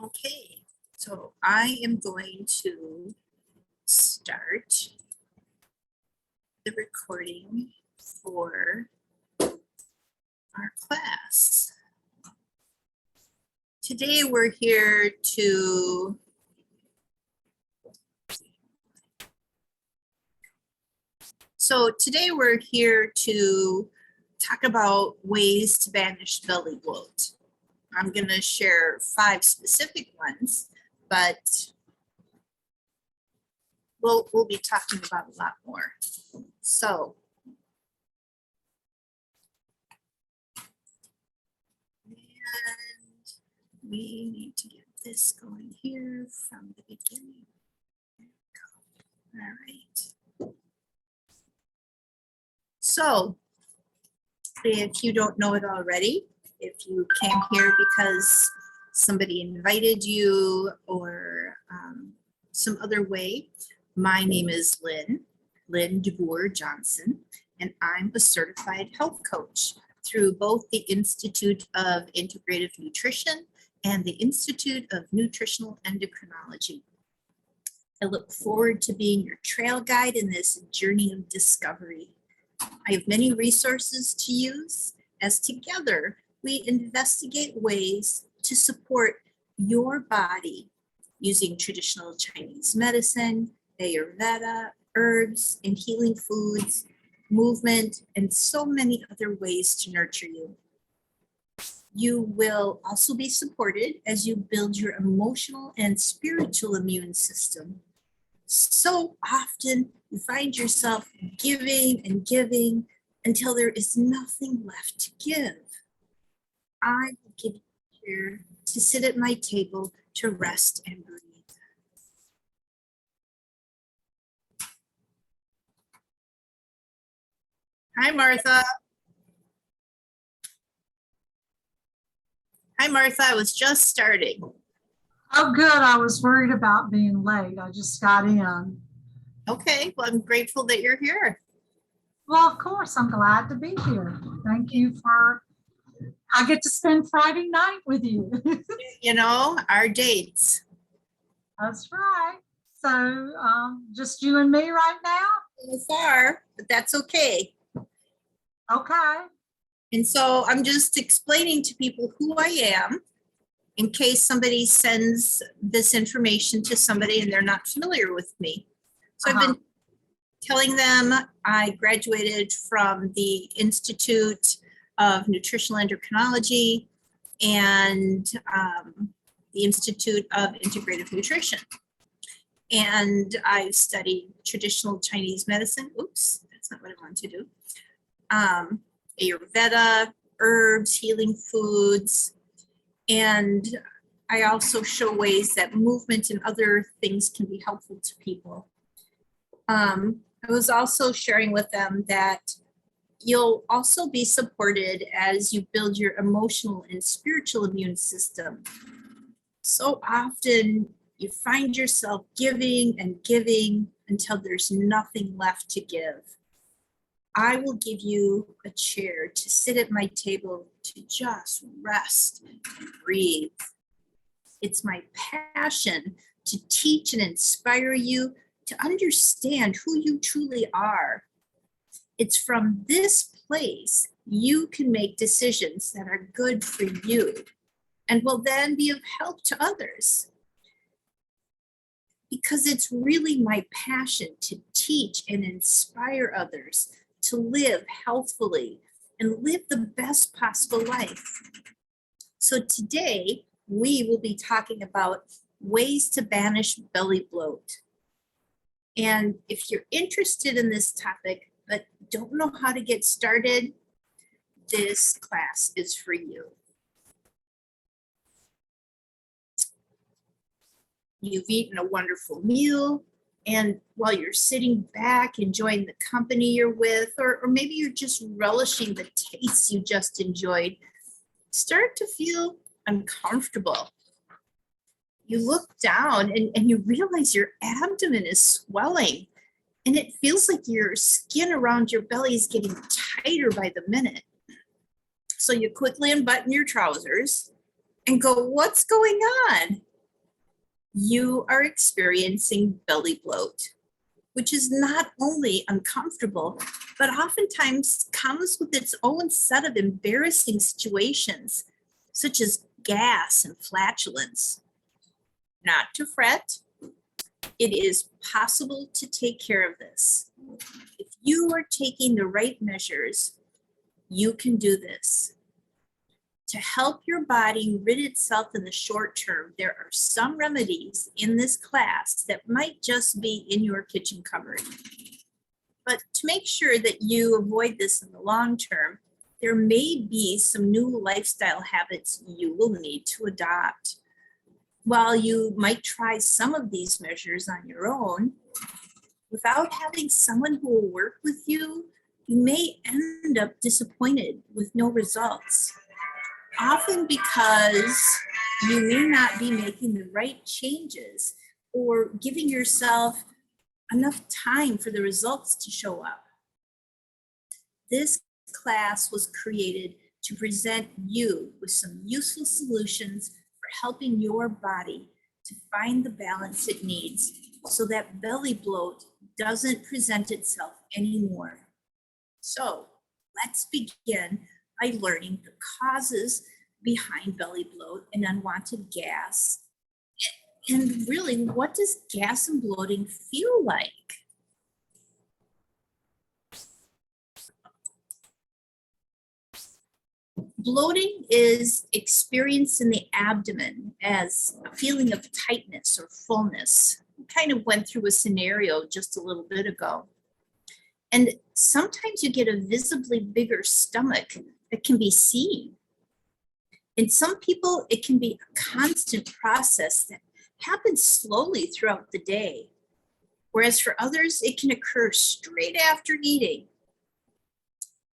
Okay, so I am going to start the recording for our class. Today we're here to talk about ways to banish belly bloat. I'm going to share 5 specific ones, but we'll be talking about a lot more. So, and we need to get this going here from the beginning. There we go. All right. So, if you don't know it already, if you came here because somebody invited you or some other way, my name is Lynn DeBoer Johnson, and I'm a certified health coach through both the Institute of Integrative Nutrition and the Institute of Nutritional Endocrinology. I look forward to being your trail guide in this journey of discovery. I have many resources to use as together we investigate ways to support your body using traditional Chinese medicine, Ayurveda, herbs, and healing foods, movement, and so many other ways to nurture you. You will also be supported as you build your emotional and spiritual immune system. So often you find yourself giving and giving until there is nothing left to give. I will give you here to sit at my table to rest and breathe. Hi, Martha. Hi, Martha. I was just starting. Oh, good. I was worried about being late. I just got in. Okay. Well, I'm grateful that you're here. Well, of course, I'm glad to be here. Thank you for, I get to spend Friday night with you. You know, our dates. That's right. So just you and me right now? So far, but that's okay. Okay. And so I'm just explaining to people who I am in case somebody sends this information to somebody and they're not familiar with me. So I've been telling them I graduated from the Institute of Nutritional Endocrinology and the Institute of Integrative Nutrition. And I've studied traditional Chinese medicine. Oops, that's not what I want to do. Ayurveda, herbs, healing foods, and I also show ways that movement and other things can be helpful to people. I was also sharing with them that you'll also be supported as you build your emotional and spiritual immune system. So often you find yourself giving and giving until there's nothing left to give. I will give you a chair to sit at my table to just rest and breathe. It's my passion to teach and inspire you to understand who you truly are. It's from this place you can make decisions that are good for you and will then be of help to others. Because it's really my passion to teach and inspire others to live healthfully and live the best possible life. So today we will be talking about ways to banish belly bloat. And if you're interested in this topic but don't know how to get started, this class is for you. You've eaten a wonderful meal, and while you're sitting back enjoying the company you're with, or maybe you're just relishing the taste you just enjoyed, start to feel uncomfortable. You look down and you realize your abdomen is swelling, and it feels like your skin around your belly is getting tighter by the minute. So you quickly unbutton your trousers and go, what's going on? You are experiencing belly bloat, which is not only uncomfortable, but oftentimes comes with its own set of embarrassing situations, such as gas and flatulence. Not to fret, it is possible to take care of this. If you are taking the right measures, you can do this. To help your body rid itself in the short term, there are some remedies in this class that might just be in your kitchen cupboard. But to make sure that you avoid this in the long term, there may be some new lifestyle habits you will need to adopt. While you might try some of these measures on your own, without having someone who will work with you, you may end up disappointed with no results. Often because you may not be making the right changes or giving yourself enough time for the results to show up. This class was created to present you with some useful solutions for helping your body to find the balance it needs so that belly bloat doesn't present itself anymore. So let's begin by learning the causes behind belly bloat and unwanted gas. And really, what does gas and bloating feel like? Bloating is experienced in the abdomen as a feeling of tightness or fullness. We kind of went through a scenario just a little bit ago. And sometimes you get a visibly bigger stomach that can be seen. In some people, it can be a constant process that happens slowly throughout the day. Whereas for others, it can occur straight after eating.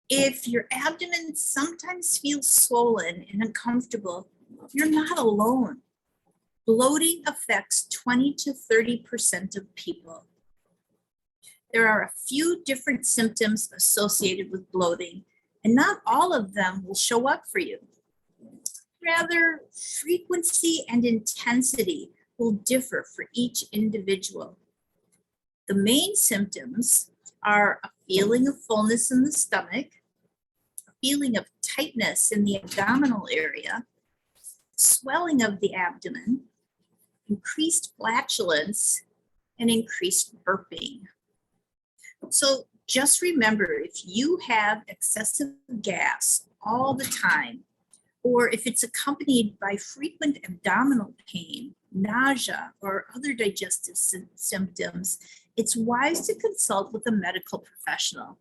If your abdomen sometimes feels swollen and uncomfortable, you're not alone. Bloating affects 20 to 30% of people. There are a few different symptoms associated with bloating, and not all of them will show up for you. Rather, frequency and intensity will differ for each individual. The main symptoms are a feeling of fullness in the stomach, a feeling of tightness in the abdominal area, swelling of the abdomen, increased flatulence, and increased burping. So just remember, if you have excessive gas all the time, or if it's accompanied by frequent abdominal pain, nausea, or other digestive symptoms, it's wise to consult with a medical professional.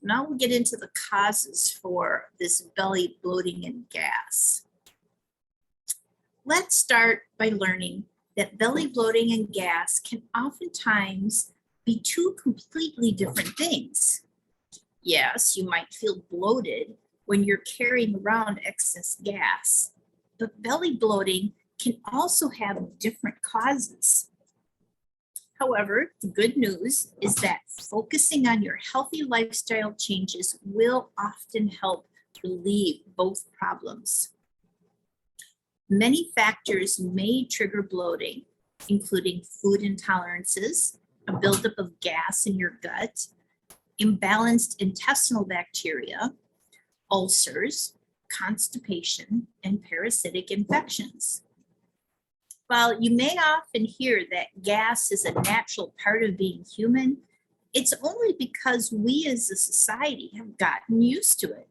Now we'll get into the causes for this belly bloating and gas. Let's start by learning that belly bloating and gas can oftentimes be two completely different things. Yes, you might feel bloated when you're carrying around excess gas, but belly bloating can also have different causes. However, the good news is that focusing on your healthy lifestyle changes will often help relieve both problems. Many factors may trigger bloating, including food intolerances, a buildup of gas in your gut, imbalanced intestinal bacteria, ulcers, constipation, and parasitic infections. While you may often hear that gas is a natural part of being human, it's only because we as a society have gotten used to it.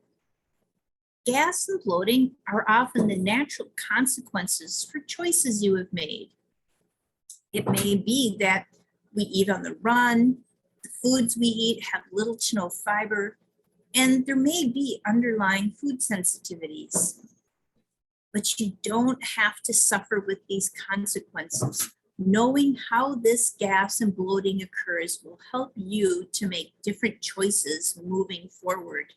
Gas and bloating are often the natural consequences for choices you have made. It may be that we eat on the run, the foods we eat have little to no fiber, and there may be underlying food sensitivities. But you don't have to suffer with these consequences. Knowing how this gas and bloating occurs will help you to make different choices moving forward.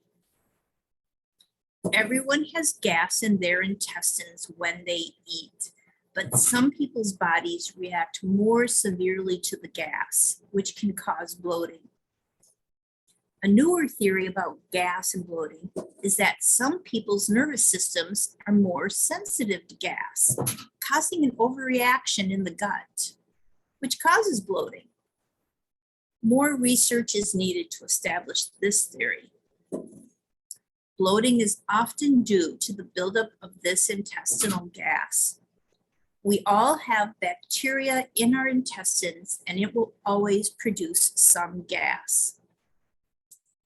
Everyone has gas in their intestines when they eat, but some people's bodies react more severely to the gas, which can cause bloating. A newer theory about gas and bloating is that some people's nervous systems are more sensitive to gas, causing an overreaction in the gut, which causes bloating. More research is needed to establish this theory. Bloating is often due to the buildup of this intestinal gas. We all have bacteria in our intestines, and it will always produce some gas.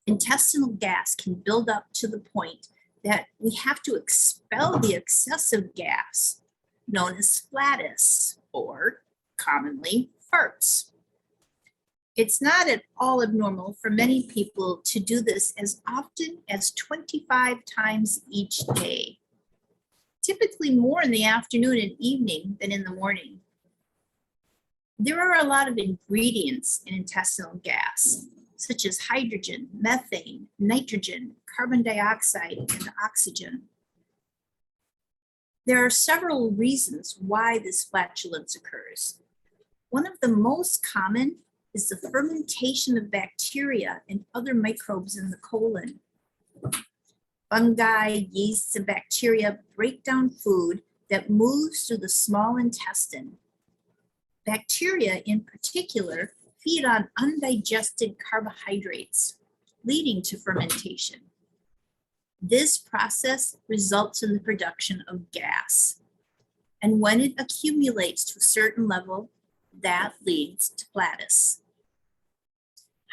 Intestinal gas can build up to the point that we have to expel the excessive gas, known as flatus, or commonly farts. It's not at all abnormal for many people to do this as often as 25 times each day, typically more in the afternoon and evening than in the morning. There are a lot of ingredients in intestinal gas, such as hydrogen, methane, nitrogen, carbon dioxide, and oxygen. There are several reasons why this flatulence occurs. One of the most common is the fermentation of bacteria and other microbes in the colon. Fungi, yeasts, and bacteria break down food that moves through the small intestine. Bacteria in particular feed on undigested carbohydrates, leading to fermentation. This process results in the production of gas. And when it accumulates to a certain level, that leads to flatus.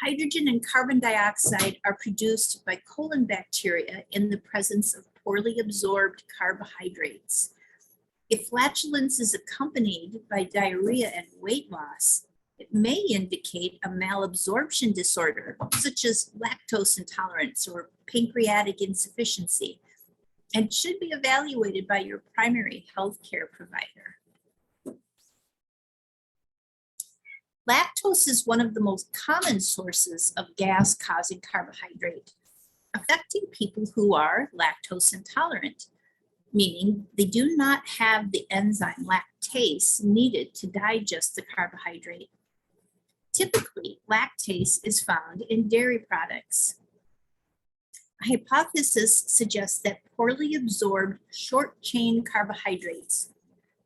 Hydrogen and carbon dioxide are produced by colon bacteria in the presence of poorly absorbed carbohydrates. If flatulence is accompanied by diarrhea and weight loss, it may indicate a malabsorption disorder, such as lactose intolerance or pancreatic insufficiency, and should be evaluated by your primary healthcare provider. Lactose is one of the most common sources of gas-causing carbohydrate, affecting people who are lactose intolerant, meaning they do not have the enzyme lactase needed to digest the carbohydrate. Typically, lactase is found in dairy products. A hypothesis suggests that poorly absorbed short-chain carbohydrates,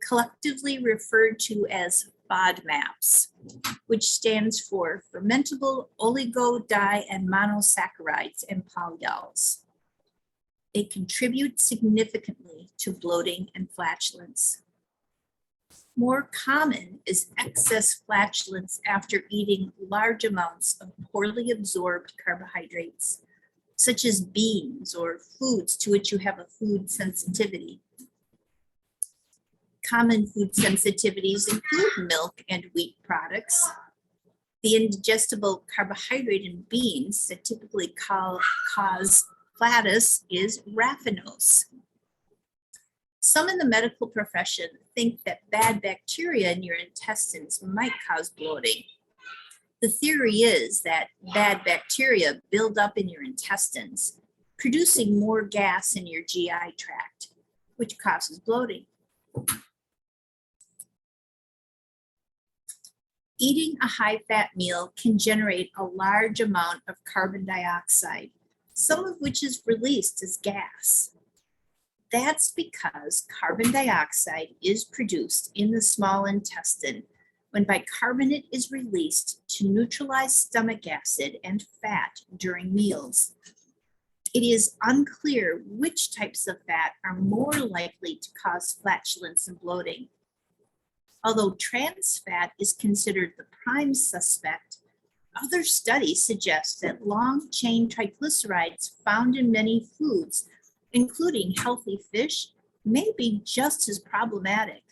collectively referred to as FODMAPs, which stands for fermentable oligo, di, and monosaccharides and polyols. They contribute significantly to bloating and flatulence. More common is excess flatulence after eating large amounts of poorly absorbed carbohydrates, such as beans or foods to which you have a food sensitivity. Common food sensitivities include milk and wheat products. The indigestible carbohydrate in beans that typically cause flatus is raffinose. Some in the medical profession think that bad bacteria in your intestines might cause bloating. The theory is that bad bacteria build up in your intestines, producing more gas in your GI tract, which causes bloating. Eating a high-fat meal can generate a large amount of carbon dioxide, some of which is released as gas. That's because carbon dioxide is produced in the small intestine when bicarbonate is released to neutralize stomach acid and fat during meals. It is unclear which types of fat are more likely to cause flatulence and bloating. Although trans fat is considered the prime suspect, other studies suggest that long-chain triglycerides found in many foods, including healthy fish, may be just as problematic.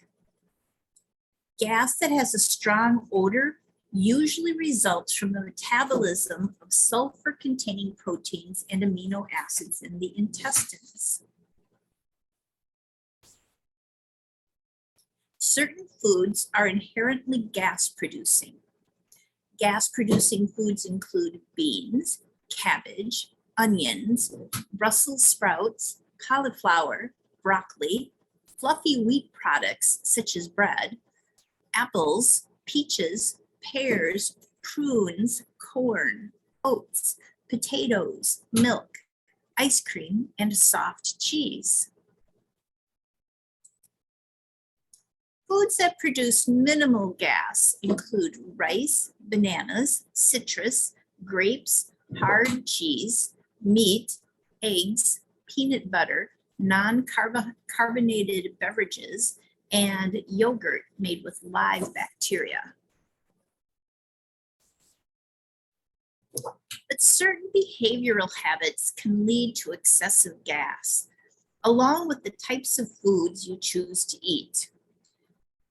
Gas that has a strong odor usually results from the metabolism of sulfur-containing proteins and amino acids in the intestines. Certain foods are inherently gas-producing. Gas-producing foods include beans, cabbage, onions, Brussels sprouts, cauliflower, broccoli, fluffy wheat products such as bread, apples, peaches, pears, prunes, corn, oats, potatoes, milk, ice cream, and soft cheese. Foods that produce minimal gas include rice, bananas, citrus, grapes, hard cheese, meat, eggs, peanut butter, non-carbonated beverages, and yogurt made with live bacteria. But certain behavioral habits can lead to excessive gas, along with the types of foods you choose to eat.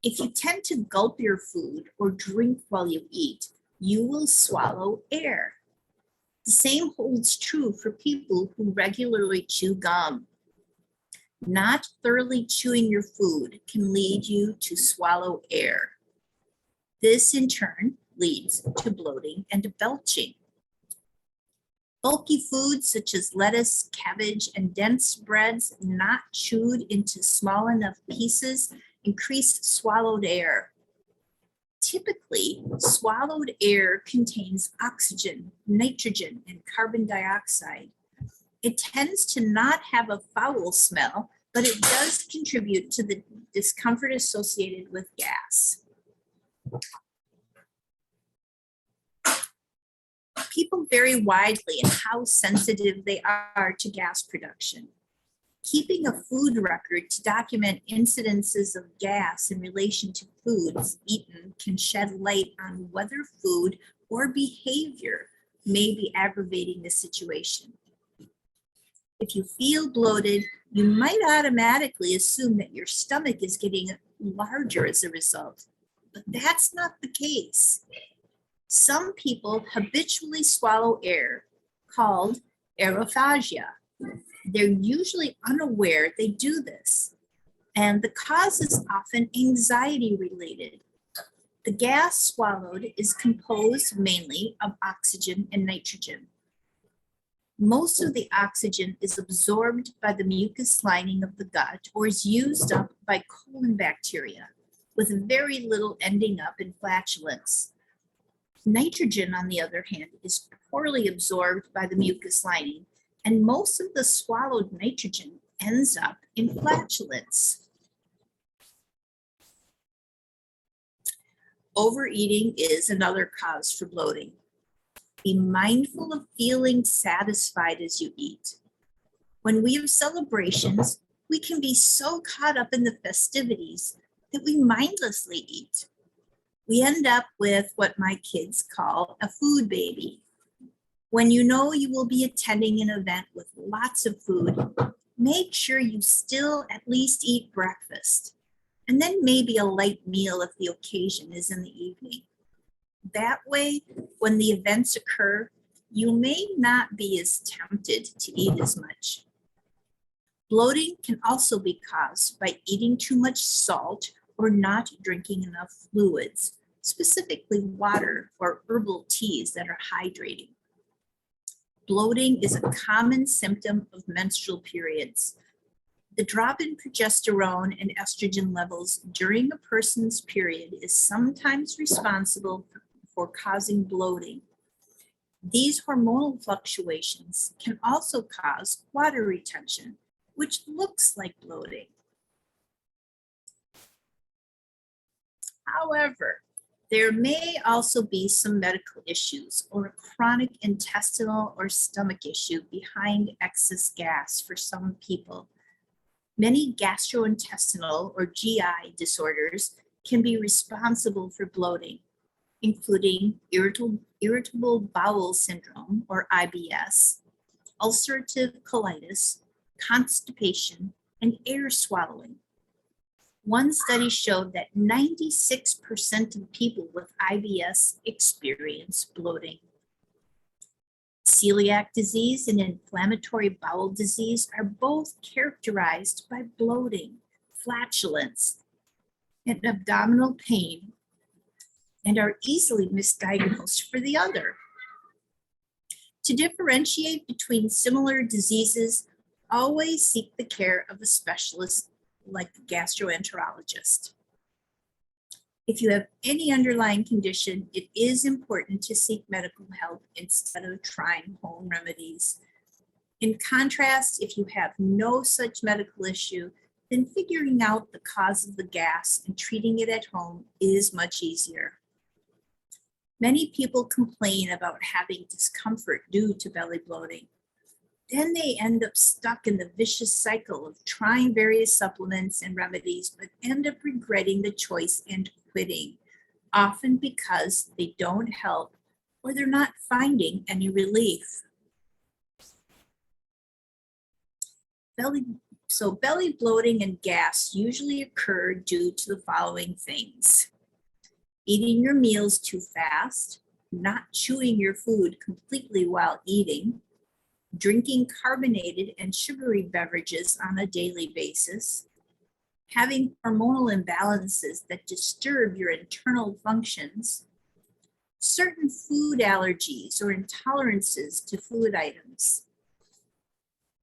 If you tend to gulp your food or drink while you eat, you will swallow air. The same holds true for people who regularly chew gum. Not thoroughly chewing your food can lead you to swallow air. This in turn leads to bloating and belching. Bulky foods such as lettuce, cabbage, and dense breads not chewed into small enough pieces increase swallowed air. Typically, swallowed air contains oxygen, nitrogen, and carbon dioxide. It tends to not have a foul smell, but it does contribute to the discomfort associated with gas. People vary widely in how sensitive they are to gas production. Keeping a food record to document incidences of gas in relation to foods eaten can shed light on whether food or behavior may be aggravating the situation. If you feel bloated, you might automatically assume that your stomach is getting larger as a result, but that's not the case. Some people habitually swallow air, called aerophagia. They're usually unaware they do this, and the cause is often anxiety related. The gas swallowed is composed mainly of oxygen and nitrogen. Most of the oxygen is absorbed by the mucus lining of the gut or is used up by colon bacteria, with very little ending up in flatulence. Nitrogen, on the other hand, is poorly absorbed by the mucus lining, and most of the swallowed nitrogen ends up in flatulence. Overeating is another cause for bloating. Be mindful of feeling satisfied as you eat. When we have celebrations, we can be so caught up in the festivities that we mindlessly eat. We end up with what my kids call a food baby. When you know you will be attending an event with lots of food, make sure you still at least eat breakfast, and then maybe a light meal if the occasion is in the evening. That way, when the events occur, you may not be as tempted to eat as much. Bloating can also be caused by eating too much salt or not drinking enough fluids, specifically water or herbal teas that are hydrating. Bloating is a common symptom of menstrual periods. The drop in progesterone and estrogen levels during a person's period is sometimes responsible for causing bloating. These hormonal fluctuations can also cause water retention, which looks like bloating. However, there may also be some medical issues or a chronic intestinal or stomach issue behind excess gas for some people. Many gastrointestinal or GI disorders can be responsible for bloating, including irritable bowel syndrome or IBS, ulcerative colitis, constipation, and air swallowing. One study showed that 96% of people with IBS experience bloating. Celiac disease and inflammatory bowel disease are both characterized by bloating, flatulence, and abdominal pain, and are easily misdiagnosed for the other. To differentiate between similar diseases, always seek the care of a specialist like the gastroenterologist. If you have any underlying condition, it is important to seek medical help instead of trying home remedies. In contrast, if you have no such medical issue, then figuring out the cause of the gas and treating it at home is much easier. Many people complain about having discomfort due to belly bloating. Then they end up stuck in the vicious cycle of trying various supplements and remedies, but end up regretting the choice and quitting, often because they don't help or they're not finding any relief. Belly bloating and gas usually occur due to the following things: eating your meals too fast, not chewing your food completely while eating, drinking carbonated and sugary beverages on a daily basis, having hormonal imbalances that disturb your internal functions, certain food allergies or intolerances to food items,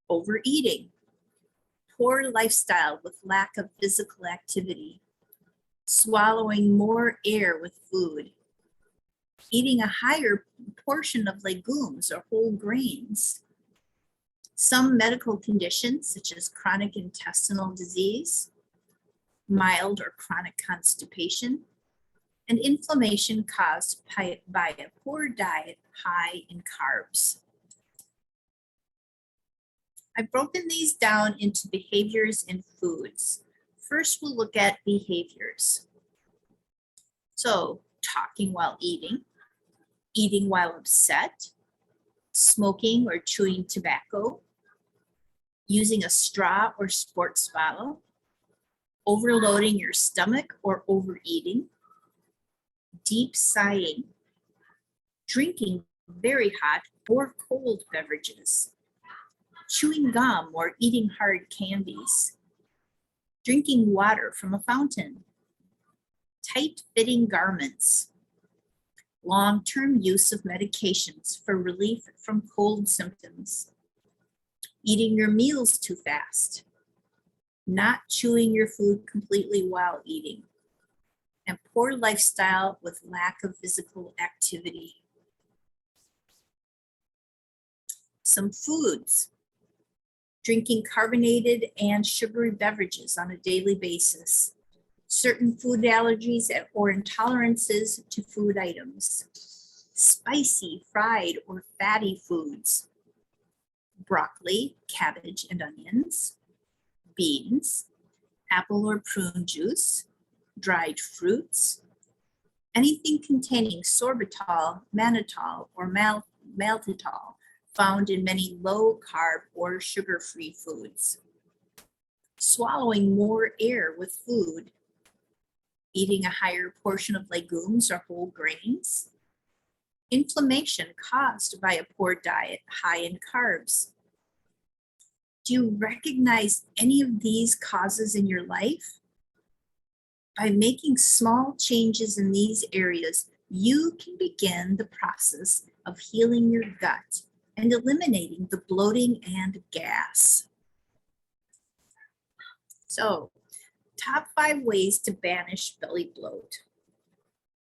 overeating, poor lifestyle with lack of physical activity, swallowing more air with food, eating a higher portion of legumes or whole grains, some medical conditions such as chronic intestinal disease, mild or chronic constipation, and inflammation caused by a poor diet high in carbs. I've broken these down into behaviors and foods. First, we'll look at behaviors. So, talking while eating, eating while upset, smoking or chewing tobacco, using a straw or sports bottle, overloading your stomach or overeating, deep sighing, drinking very hot or cold beverages, chewing gum or eating hard candies, drinking water from a fountain, tight-fitting garments, long-term use of medications for relief from cold symptoms, eating your meals too fast, not chewing your food completely while eating, and poor lifestyle with lack of physical activity. Some foods: drinking carbonated and sugary beverages on a daily basis, certain food allergies or intolerances to food items, spicy, fried, or fatty foods, broccoli, cabbage, and onions, beans, apple or prune juice, dried fruits, anything containing sorbitol, mannitol, or maltitol found in many low-carb or sugar-free foods, swallowing more air with food, eating a higher portion of legumes or whole grains, inflammation caused by a poor diet high in carbs. Do you recognize any of these causes in your life? By making small changes in these areas, you can begin the process of healing your gut and eliminating the bloating and gas. So, top 5 ways to banish belly bloat.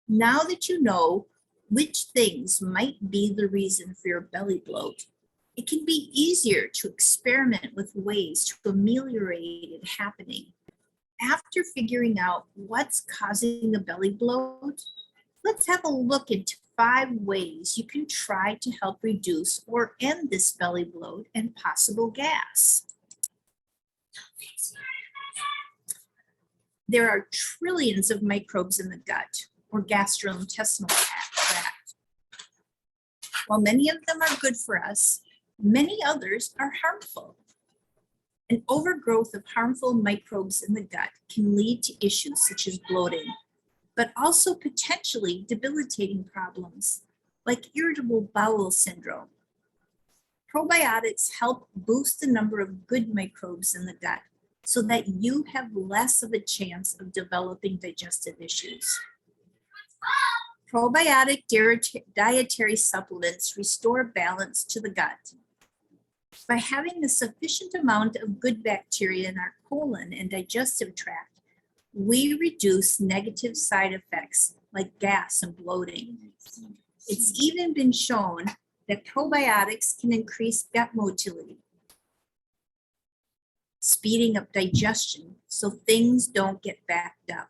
Now that you know which things might be the reason for your belly bloat, it can be easier to experiment with ways to ameliorate it happening. After figuring out what's causing the belly bloat, let's have a look into 5 ways you can try to help reduce or end this belly bloat and possible gas. There are trillions of microbes in the gut or gastrointestinal tract. While many of them are good for us, many others are harmful. An overgrowth of harmful microbes in the gut can lead to issues such as bloating, but also potentially debilitating problems like irritable bowel syndrome. Probiotics help boost the number of good microbes in the gut so that you have less of a chance of developing digestive issues. Probiotic dietary supplements restore balance to the gut. By having a sufficient amount of good bacteria in our colon and digestive tract, we reduce negative side effects like gas and bloating. It's even been shown that probiotics can increase gut motility, speeding up digestion so things don't get backed up.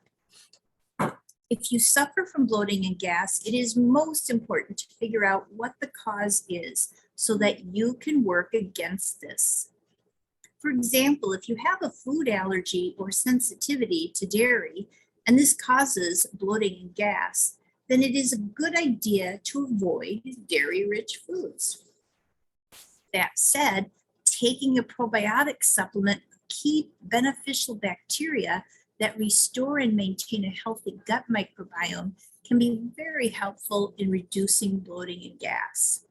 If you suffer from bloating and gas, it is most important to figure out what the cause is so that you can work against this. For example, if you have a food allergy or sensitivity to dairy, and this causes bloating and gas, then it is a good idea to avoid dairy-rich foods. That said, taking a probiotic supplement keep beneficial bacteria that restore and maintain a healthy gut microbiome can be very helpful in reducing bloating and gas.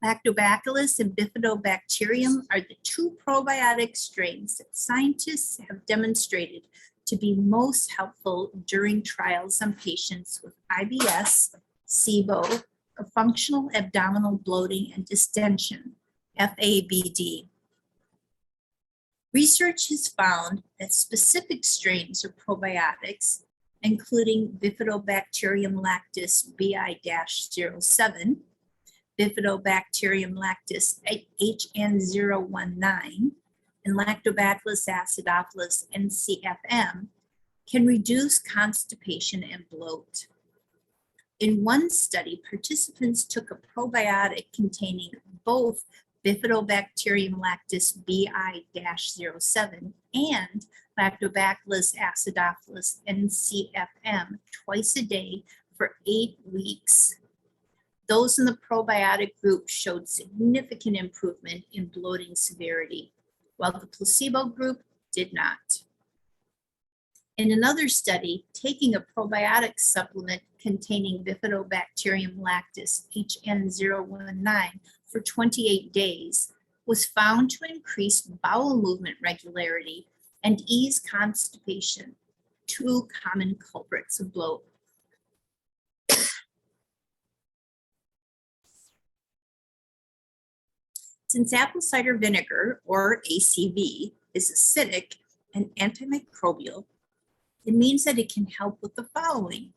Lactobacillus and bifidobacterium are the two probiotic strains that scientists have demonstrated to be most helpful during trials on patients with IBS, SIBO, or functional abdominal bloating and distension, FABD. Research has found that specific strains of probiotics, including Bifidobacterium lactis BI-07, Bifidobacterium lactis HN019, and Lactobacillus acidophilus NCFM, can reduce constipation and bloat. In one study, participants took a probiotic containing both Bifidobacterium lactis BI-07 and Lactobacillus acidophilus NCFM twice a day for 8 weeks. Those in the probiotic group showed significant improvement in bloating severity, while the placebo group did not. In another study, taking a probiotic supplement containing Bifidobacterium lactis HN019 for 28 days was found to increase bowel movement regularity and ease constipation, two common culprits of bloat. Since apple cider vinegar, or ACV, is acidic and antimicrobial, it means that it can help with the following.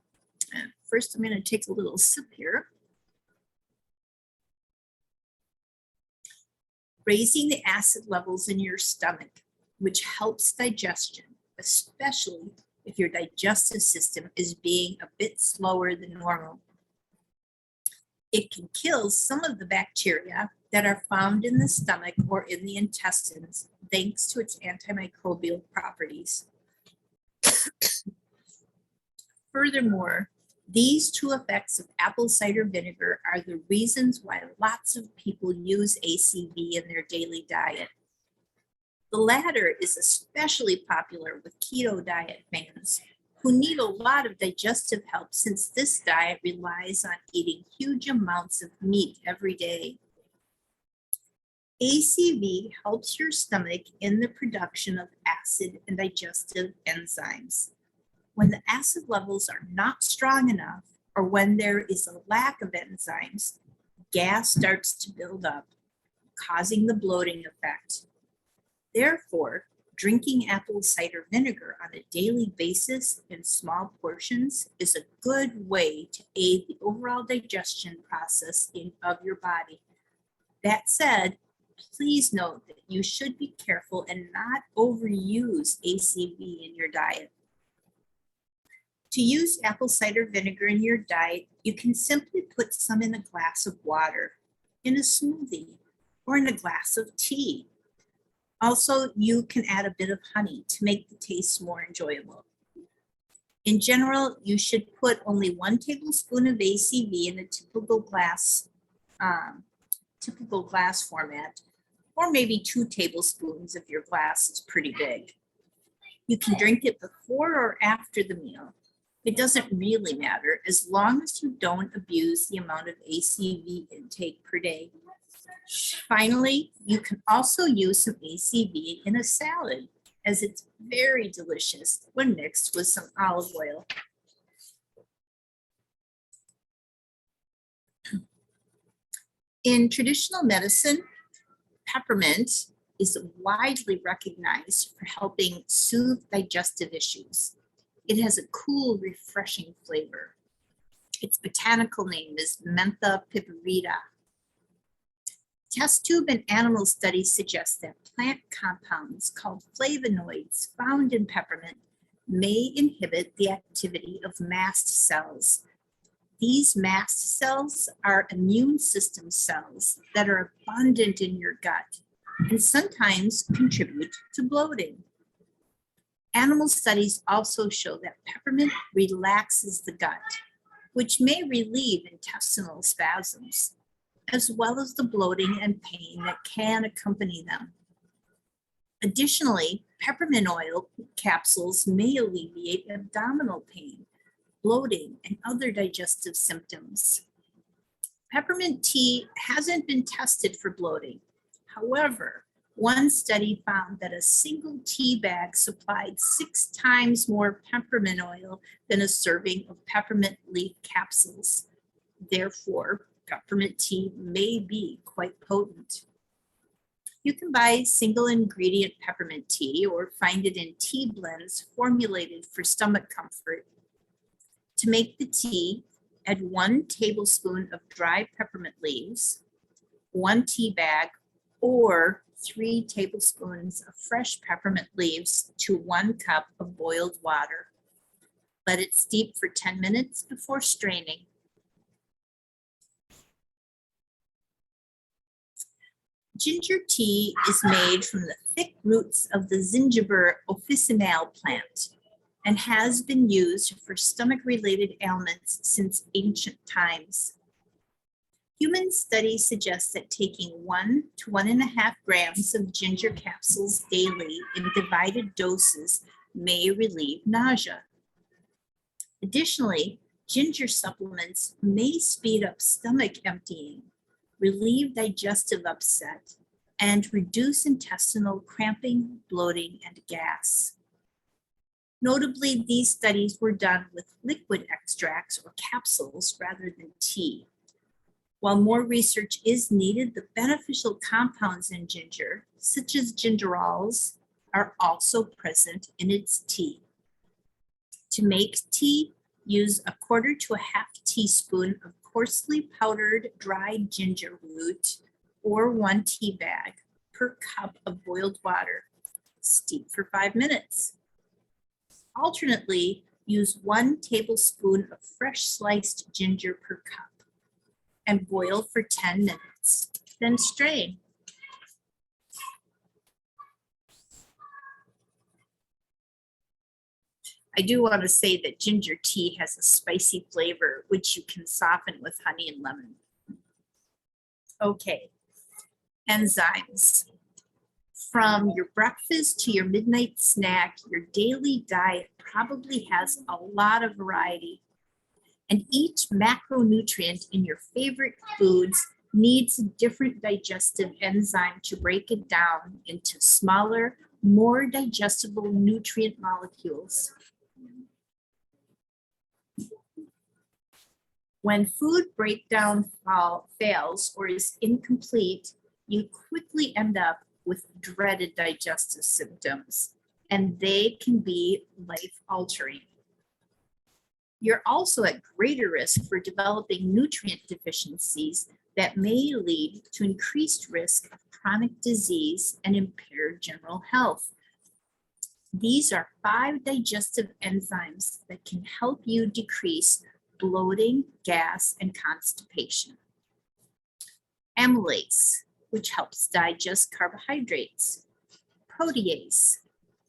First, I'm going to take a little sip here. Raising the acid levels in your stomach, which helps digestion, especially if your digestive system is being a bit slower than normal. It can kill some of the bacteria that are found in the stomach or in the intestines, thanks to its antimicrobial properties. Furthermore, these two effects of apple cider vinegar are the reasons why lots of people use ACV in their daily diet. The latter is especially popular with keto diet fans who need a lot of digestive help since this diet relies on eating huge amounts of meat every day. ACV helps your stomach in the production of acid and digestive enzymes. When the acid levels are not strong enough, or when there is a lack of enzymes, gas starts to build up, causing the bloating effect. Therefore, drinking apple cider vinegar on a daily basis in small portions is a good way to aid the overall digestion process of your body. That said, please note that you should be careful and not overuse ACV in your diet. To use apple cider vinegar in your diet, you can simply put some in a glass of water, in a smoothie, or in a glass of tea. Also, you can add a bit of honey to make the taste more enjoyable. In general, you should put only 1 tablespoon of ACV in a typical glass format, or maybe 2 tablespoons if your glass is pretty big. You can drink it before or after the meal. It doesn't really matter as long as you don't abuse the amount of ACV intake per day. Finally, you can also use some ACV in a salad, as it's very delicious when mixed with some olive oil. In traditional medicine, peppermint is widely recognized for helping soothe digestive issues. It has a cool, refreshing flavor. Its botanical name is Mentha piperita. Test tube and animal studies suggest that plant compounds called flavonoids found in peppermint may inhibit the activity of mast cells. These mast cells are immune system cells that are abundant in your gut and sometimes contribute to bloating. Animal studies also show that peppermint relaxes the gut, which may relieve intestinal spasms, as well as the bloating and pain that can accompany them. Additionally, peppermint oil capsules may alleviate abdominal pain, bloating, and other digestive symptoms. Peppermint tea hasn't been tested for bloating. However, one study found that a single tea bag supplied 6 times more peppermint oil than a serving of peppermint leaf capsules. Therefore, peppermint tea may be quite potent. You can buy single ingredient peppermint tea or find it in tea blends formulated for stomach comfort. To make the tea, add 1 tablespoon of dry peppermint leaves, 1 tea bag, or 3 tablespoons of fresh peppermint leaves to 1 cup of boiled water. Let it steep for 10 minutes before straining. Ginger tea is made from the thick roots of the Zingiber officinale plant and has been used for stomach-related ailments since ancient times. Human studies suggest that taking 1 to 1.5 grams of ginger capsules daily in divided doses may relieve nausea. Additionally, ginger supplements may speed up stomach emptying, relieve digestive upset, and reduce intestinal cramping, bloating, and gas. Notably, these studies were done with liquid extracts or capsules rather than tea. While more research is needed, the beneficial compounds in ginger, such as gingerols, are also present in its tea. To make tea, use 1/4 to 1/2 teaspoon of coarsely powdered dried ginger root or 1 tea bag per cup of boiled water. Steep for 5 minutes. Alternately, use 1 tablespoon of fresh sliced ginger per cup and boil for 10 minutes, then strain. I do want to say that ginger tea has a spicy flavor, which you can soften with honey and lemon. Okay, enzymes. From your breakfast to your midnight snack, your daily diet probably has a lot of variety. And each macronutrient in your favorite foods needs a different digestive enzyme to break it down into smaller, more digestible nutrient molecules. When food breakdown fails or is incomplete, you quickly end up with dreaded digestive symptoms, and they can be life-altering. You're also at greater risk for developing nutrient deficiencies that may lead to increased risk of chronic disease and impaired general health. These are 5 digestive enzymes that can help you decrease bloating, gas, and constipation. Amylase, which helps digest carbohydrates. Protease,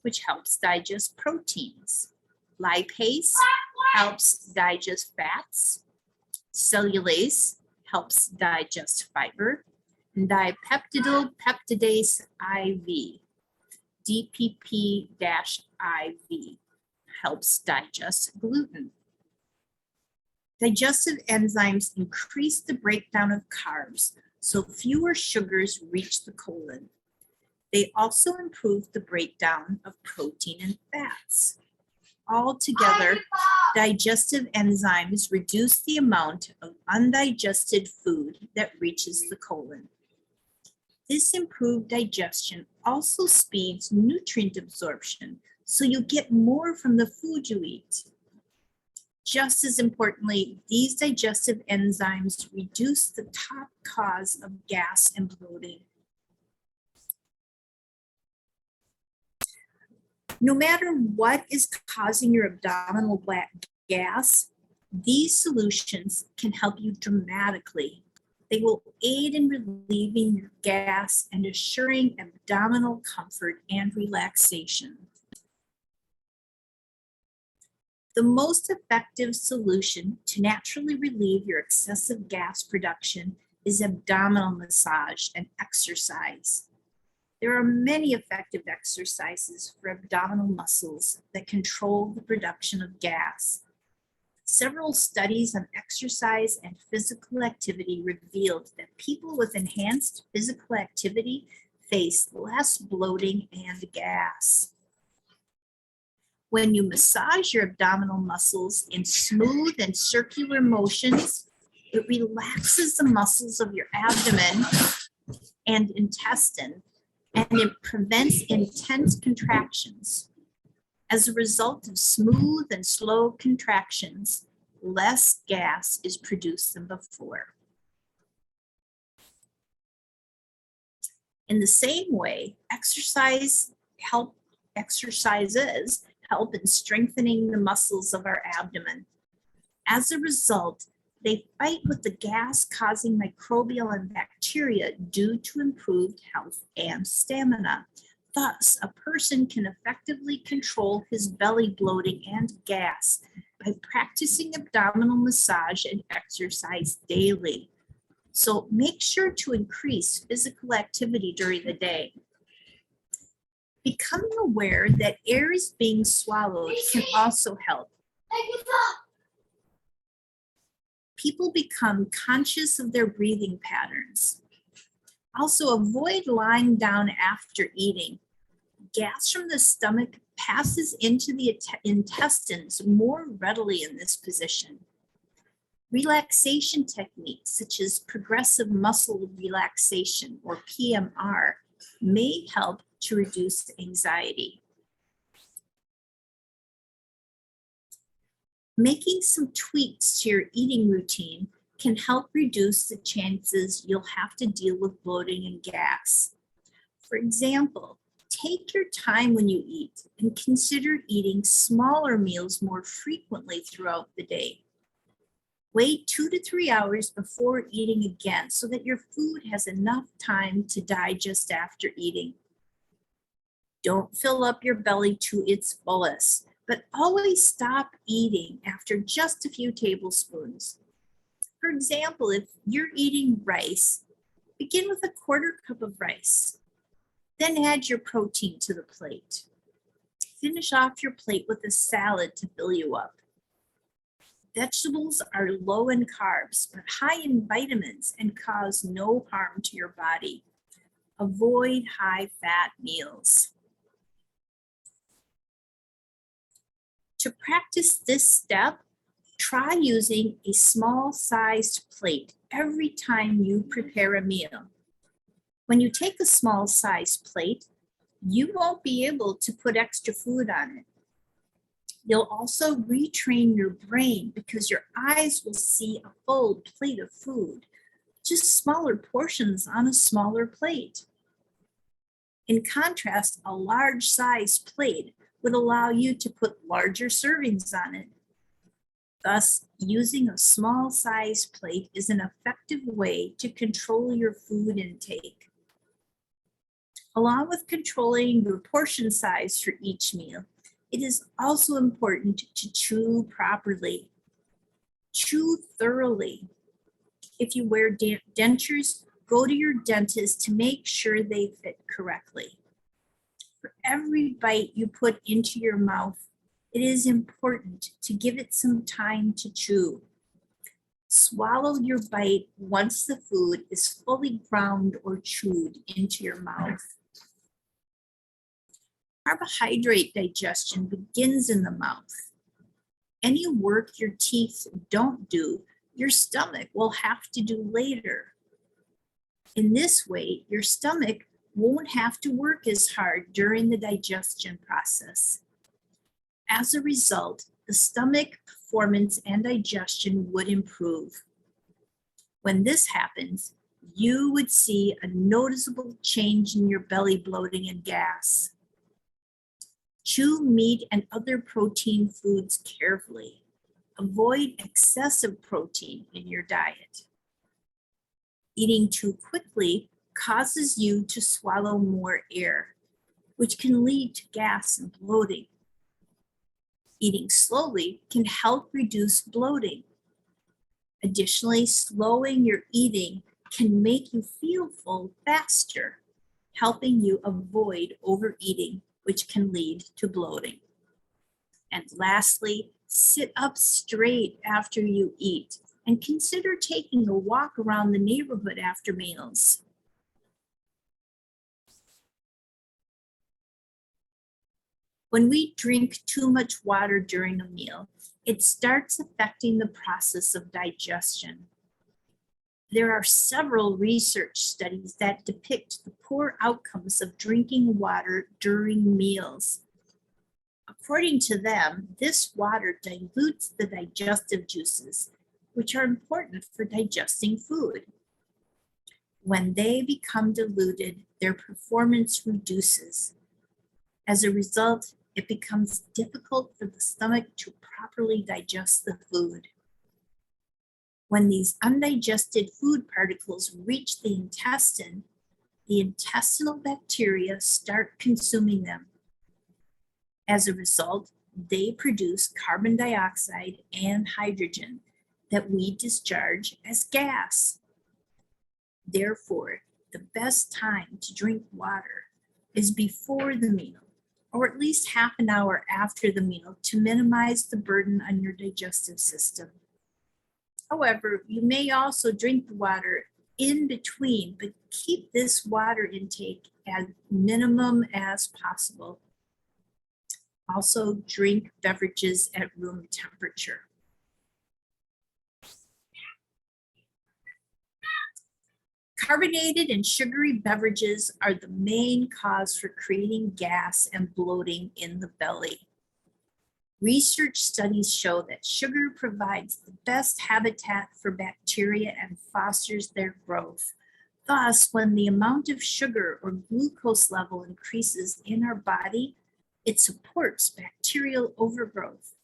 which helps digest proteins. Lipase helps digest fats. Cellulase helps digest fiber. And dipeptidyl peptidase IV, DPP-IV, helps digest gluten. Digestive enzymes increase the breakdown of carbs, so fewer sugars reach the colon. They also improve the breakdown of protein and fats. Altogether, digestive enzymes reduce the amount of undigested food that reaches the colon. This improved digestion also speeds nutrient absorption, so you get more from the food you eat. Just as importantly, these digestive enzymes reduce the top cause of gas and bloating. No matter what is causing your abdominal gas, these solutions can help you dramatically. They will aid in relieving your gas and assuring abdominal comfort and relaxation. The most effective solution to naturally relieve your excessive gas production is abdominal massage and exercise. There are many effective exercises for abdominal muscles that control the production of gas. Several studies on exercise and physical activity revealed that people with enhanced physical activity face less bloating and gas. When you massage your abdominal muscles in smooth and circular motions, it relaxes the muscles of your abdomen and intestine, and it prevents intense contractions. As a result of smooth and slow contractions, less gas is produced than before. In the same way, exercises help in strengthening the muscles of our abdomen. As a result, they fight with the gas-causing microbial and bacteria due to improved health and stamina. Thus, a person can effectively control his belly bloating and gas by practicing abdominal massage and exercise daily. So make sure to increase physical activity during the day. Becoming aware that air is being swallowed can also help. People become conscious of their breathing patterns. Also, avoid lying down after eating. Gas from the stomach passes into the intestines more readily in this position. Relaxation techniques such as progressive muscle relaxation or PMR may help to reduce anxiety. Making some tweaks to your eating routine can help reduce the chances you'll have to deal with bloating and gas. For example, take your time when you eat and consider eating smaller meals more frequently throughout the day. Wait 2 to 3 hours before eating again so that your food has enough time to digest after eating. Don't fill up your belly to its fullest, but always stop eating after just a few tablespoons. For example, if you're eating rice, begin with a 1/4 cup of rice. Then add your protein to the plate. Finish off your plate with a salad to fill you up. Vegetables are low in carbs, but high in vitamins and cause no harm to your body. Avoid high-fat meals. To practice this step, try using a small-sized plate every time you prepare a meal. When you take a small-sized plate, you won't be able to put extra food on it. You'll also retrain your brain because your eyes will see a full plate of food, just smaller portions on a smaller plate. In contrast, a large size plate would allow you to put larger servings on it. Thus, using a small size plate is an effective way to control your food intake. Along with controlling your portion size for each meal, it is also important to chew properly. Chew thoroughly. If you wear dentures, go to your dentist to make sure they fit correctly. For every bite you put into your mouth, it is important to give it some time to chew. Swallow your bite once the food is fully ground or chewed into your mouth. Carbohydrate digestion begins in the mouth. Any work your teeth don't do, your stomach will have to do later. In this way, your stomach won't have to work as hard during the digestion process. As a result, the stomach performance and digestion would improve. When this happens, you would see a noticeable change in your belly bloating and gas. Chew meat and other protein foods carefully. Avoid excessive protein in your diet. Eating too quickly causes you to swallow more air, which can lead to gas and bloating. Eating slowly can help reduce bloating. Additionally, slowing your eating can make you feel full faster, helping you avoid overeating, which can lead to bloating. And lastly, sit up straight after you eat and consider taking a walk around the neighborhood after meals. When we drink too much water during a meal, it starts affecting the process of digestion. There are several research studies that depict the poor outcomes of drinking water during meals. According to them, this water dilutes the digestive juices, which are important for digesting food. When they become diluted, their performance reduces. As a result, it becomes difficult for the stomach to properly digest the food. When these undigested food particles reach the intestinal bacteria start consuming them. As a result, they produce carbon dioxide and hydrogen that we discharge as gas. Therefore, the best time to drink water is before the meal, or at least half an hour after the meal to minimize the burden on your digestive system. However, you may also drink the water in between, but keep this water intake as minimum as possible. Also, drink beverages at room temperature. Carbonated and sugary beverages are the main cause for creating gas and bloating in the belly. Research studies show that sugar provides the best habitat for bacteria and fosters their growth. Thus, when the amount of sugar or glucose level increases in our body, it supports bacterial overgrowth.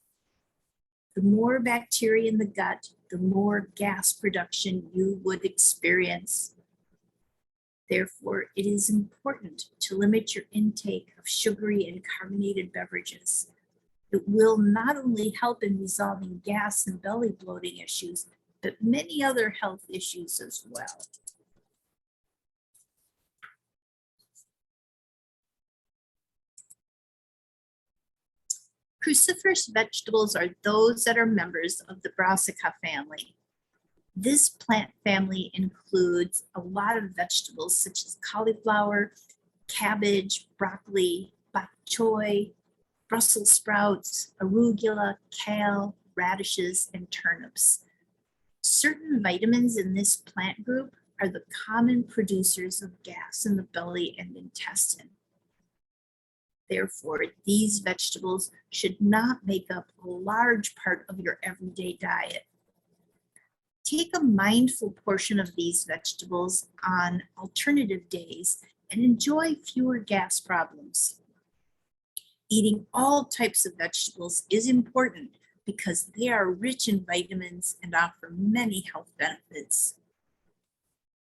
The more bacteria in the gut, the more gas production you would experience. Therefore, it is important to limit your intake of sugary and carbonated beverages. It will not only help in resolving gas and belly bloating issues, but many other health issues as well. Cruciferous vegetables are those that are members of the Brassica family. This plant family includes a lot of vegetables such as cauliflower, cabbage, broccoli, bok choy, Brussels sprouts, arugula, kale, radishes, and turnips. Certain vitamins in this plant group are the common producers of gas in the belly and intestine. Therefore, these vegetables should not make up a large part of your everyday diet. Take a mindful portion of these vegetables on alternative days and enjoy fewer gas problems. Eating all types of vegetables is important because they are rich in vitamins and offer many health benefits.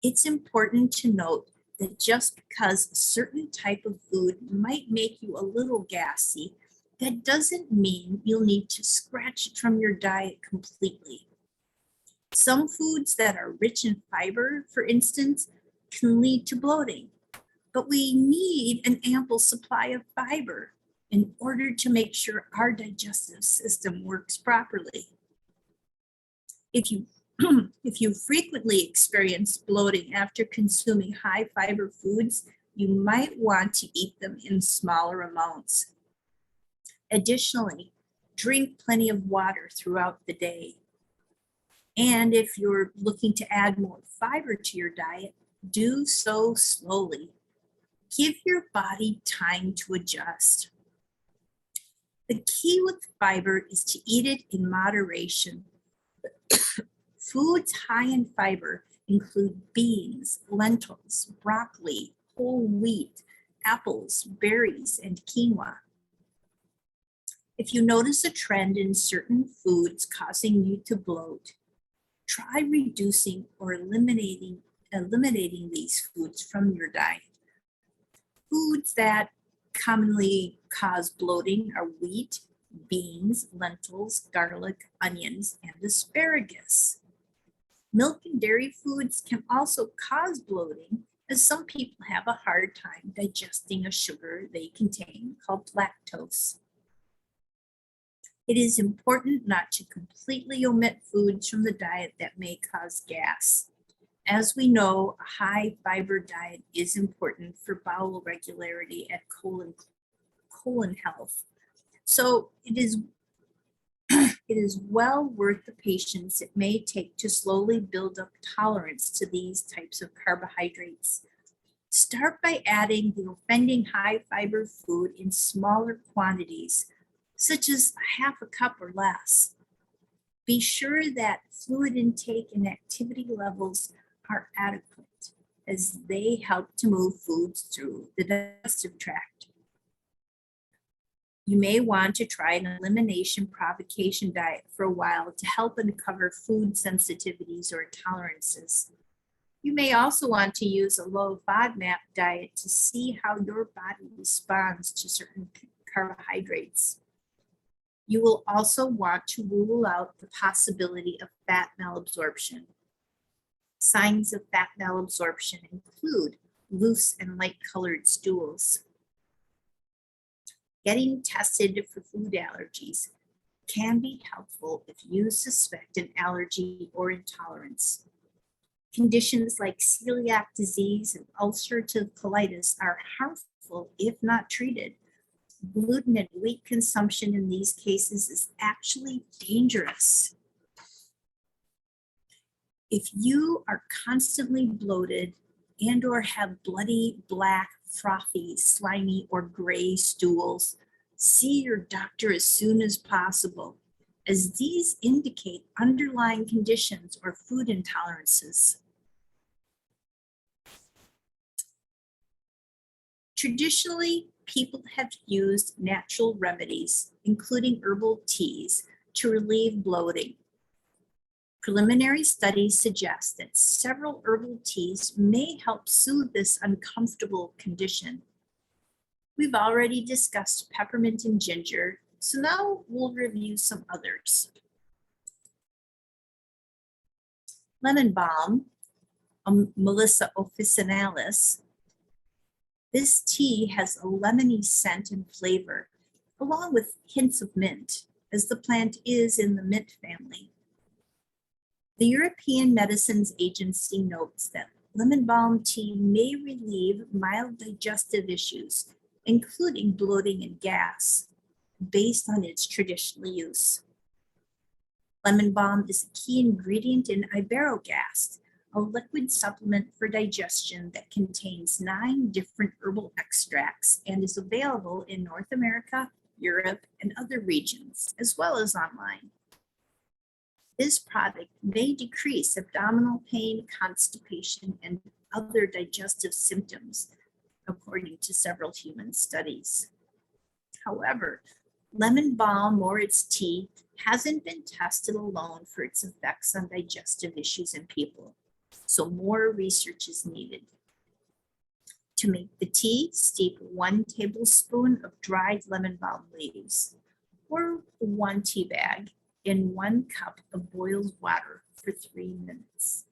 It's important to note that just because a certain type of food might make you a little gassy, that doesn't mean you'll need to scratch it from your diet completely. Some foods that are rich in fiber, for instance, can lead to bloating, but we need an ample supply of fiber in order to make sure our digestive system works properly. If you frequently experience bloating after consuming high fiber foods, you might want to eat them in smaller amounts. Additionally, drink plenty of water throughout the day. And if you're looking to add more fiber to your diet, Do so slowly. Give your body time to adjust. The key with fiber is to eat it in moderation. Foods high in fiber include beans, lentils, broccoli, whole wheat, apples, berries, and quinoa. If you notice a trend in certain foods causing you to bloat, try reducing or eliminating these foods from your diet. Foods that commonly cause bloating are wheat, beans, lentils, garlic, onions, and asparagus. Milk and dairy foods can also cause bloating, as some people have a hard time digesting a sugar they contain called lactose. It is important not to completely omit foods from the diet that may cause gas. As we know, a high fiber diet is important for bowel regularity and colon health. So it is well worth the patience it may take to slowly build up tolerance to these types of carbohydrates. Start by adding the offending high fiber food in smaller quantities, such as a half a cup or less. Be sure that fluid intake and activity levels are adequate, as they help to move foods through the digestive tract. You may want to try an elimination provocation diet for a while to help uncover food sensitivities or intolerances. You may also want to use a low FODMAP diet to see how your body responds to certain carbohydrates. You will also want to rule out the possibility of fat malabsorption. Signs of fat malabsorption include loose and light-colored stools. Getting tested for food allergies can be helpful if you suspect an allergy or intolerance. Conditions like celiac disease and ulcerative colitis are harmful if not treated. Gluten and wheat consumption in these cases is actually dangerous. If you are constantly bloated and or have bloody, black, frothy, slimy, or gray stools, see your doctor as soon as possible, as these indicate underlying conditions or food intolerances. Traditionally, people have used natural remedies, including herbal teas, to relieve bloating. Preliminary studies suggest that several herbal teas may help soothe this uncomfortable condition. We've already discussed peppermint and ginger, so now we'll review some others. Lemon balm, Melissa officinalis. This tea has a lemony scent and flavor, along with hints of mint, as the plant is in the mint family. The European Medicines Agency notes that lemon balm tea may relieve mild digestive issues, including bloating and gas, based on its traditional use. Lemon balm is a key ingredient in iberogast, a liquid supplement for digestion that contains 9 different herbal extracts and is available in North America, Europe, and other regions, as well as online. This product may decrease abdominal pain, constipation, and other digestive symptoms, according to several human studies. However, lemon balm or its tea hasn't been tested alone for its effects on digestive issues in people, so more research is needed. To make the tea, steep 1 tablespoon of dried lemon balm leaves, or 1 tea bag, in 1 cup of boiled water for 10 minutes.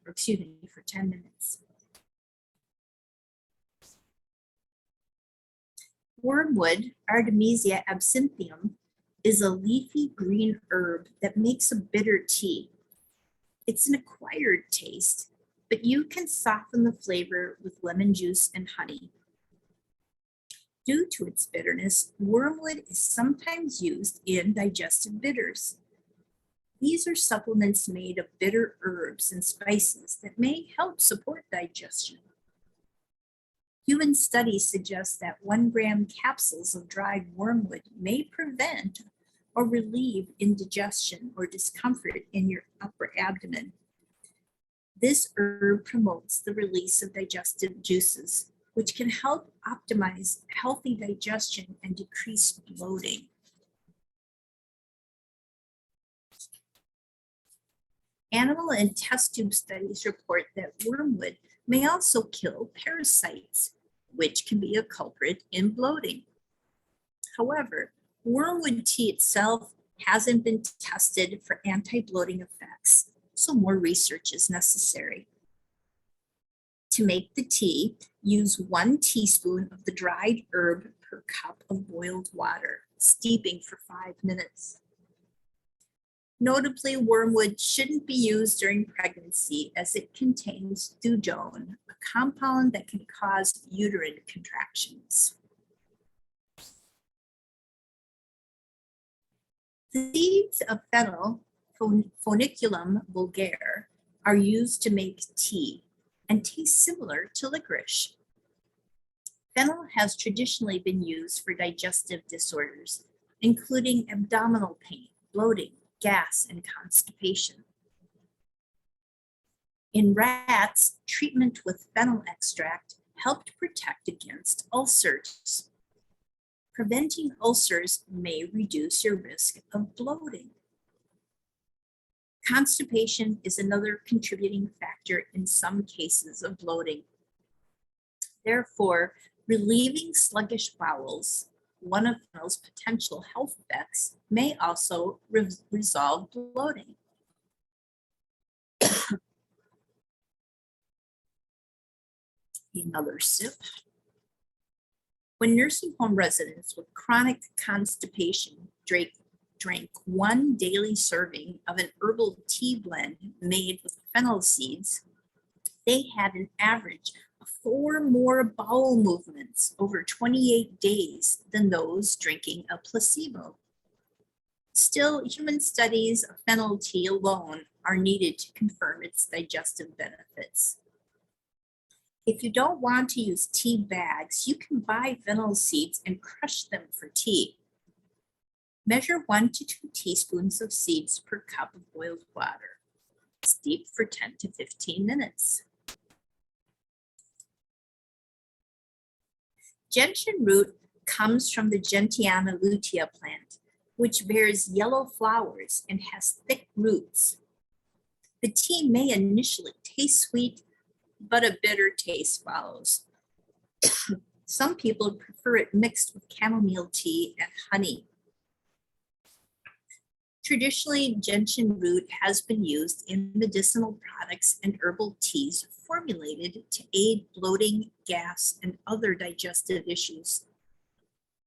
Wormwood, Artemisia absinthium, is a leafy green herb that makes a bitter tea. It's an acquired taste, but you can soften the flavor with lemon juice and honey. Due to its bitterness, wormwood is sometimes used in digestive bitters. These are supplements made of bitter herbs and spices that may help support digestion. Human studies suggest that 1 gram capsules of dried wormwood may prevent or relieve indigestion or discomfort in your upper abdomen. This herb promotes the release of digestive juices, which can help optimize healthy digestion and decrease bloating. Animal and test tube studies report that wormwood may also kill parasites, which can be a culprit in bloating. However, wormwood tea itself hasn't been tested for anti-bloating effects, so more research is necessary. To make the tea, use 1 teaspoon of the dried herb per cup of boiled water, steeping for 5 minutes. Notably, wormwood shouldn't be used during pregnancy as it contains thujone, a compound that can cause uterine contractions. The seeds of fennel, Phoniculum vulgare, are used to make tea and taste similar to licorice. Fennel has traditionally been used for digestive disorders, including abdominal pain, bloating, gas, and constipation. In rats, treatment with fennel extract helped protect against ulcers. Preventing ulcers may reduce your risk of bloating. Constipation is another contributing factor in some cases of bloating. Therefore, relieving sluggish bowels, one of those potential health effects, may also resolve bloating. Another sip. When nursing home residents with chronic constipation drank 1 daily serving of an herbal tea blend made with fennel seeds, they had an average of 4 more bowel movements over 28 days than those drinking a placebo. Still, human studies of fennel tea alone are needed to confirm its digestive benefits. If you don't want to use tea bags, you can buy fennel seeds and crush them for tea. Measure 1 to 2 teaspoons of seeds per cup of boiled water. Steep for 10 to 15 minutes. Gentian root comes from the Gentiana lutea plant, which bears yellow flowers and has thick roots. The tea may initially taste sweet, but a bitter taste follows. Some people prefer it mixed with chamomile tea and honey. Traditionally, gentian root has been used in medicinal products and herbal teas formulated to aid bloating, gas, and other digestive issues.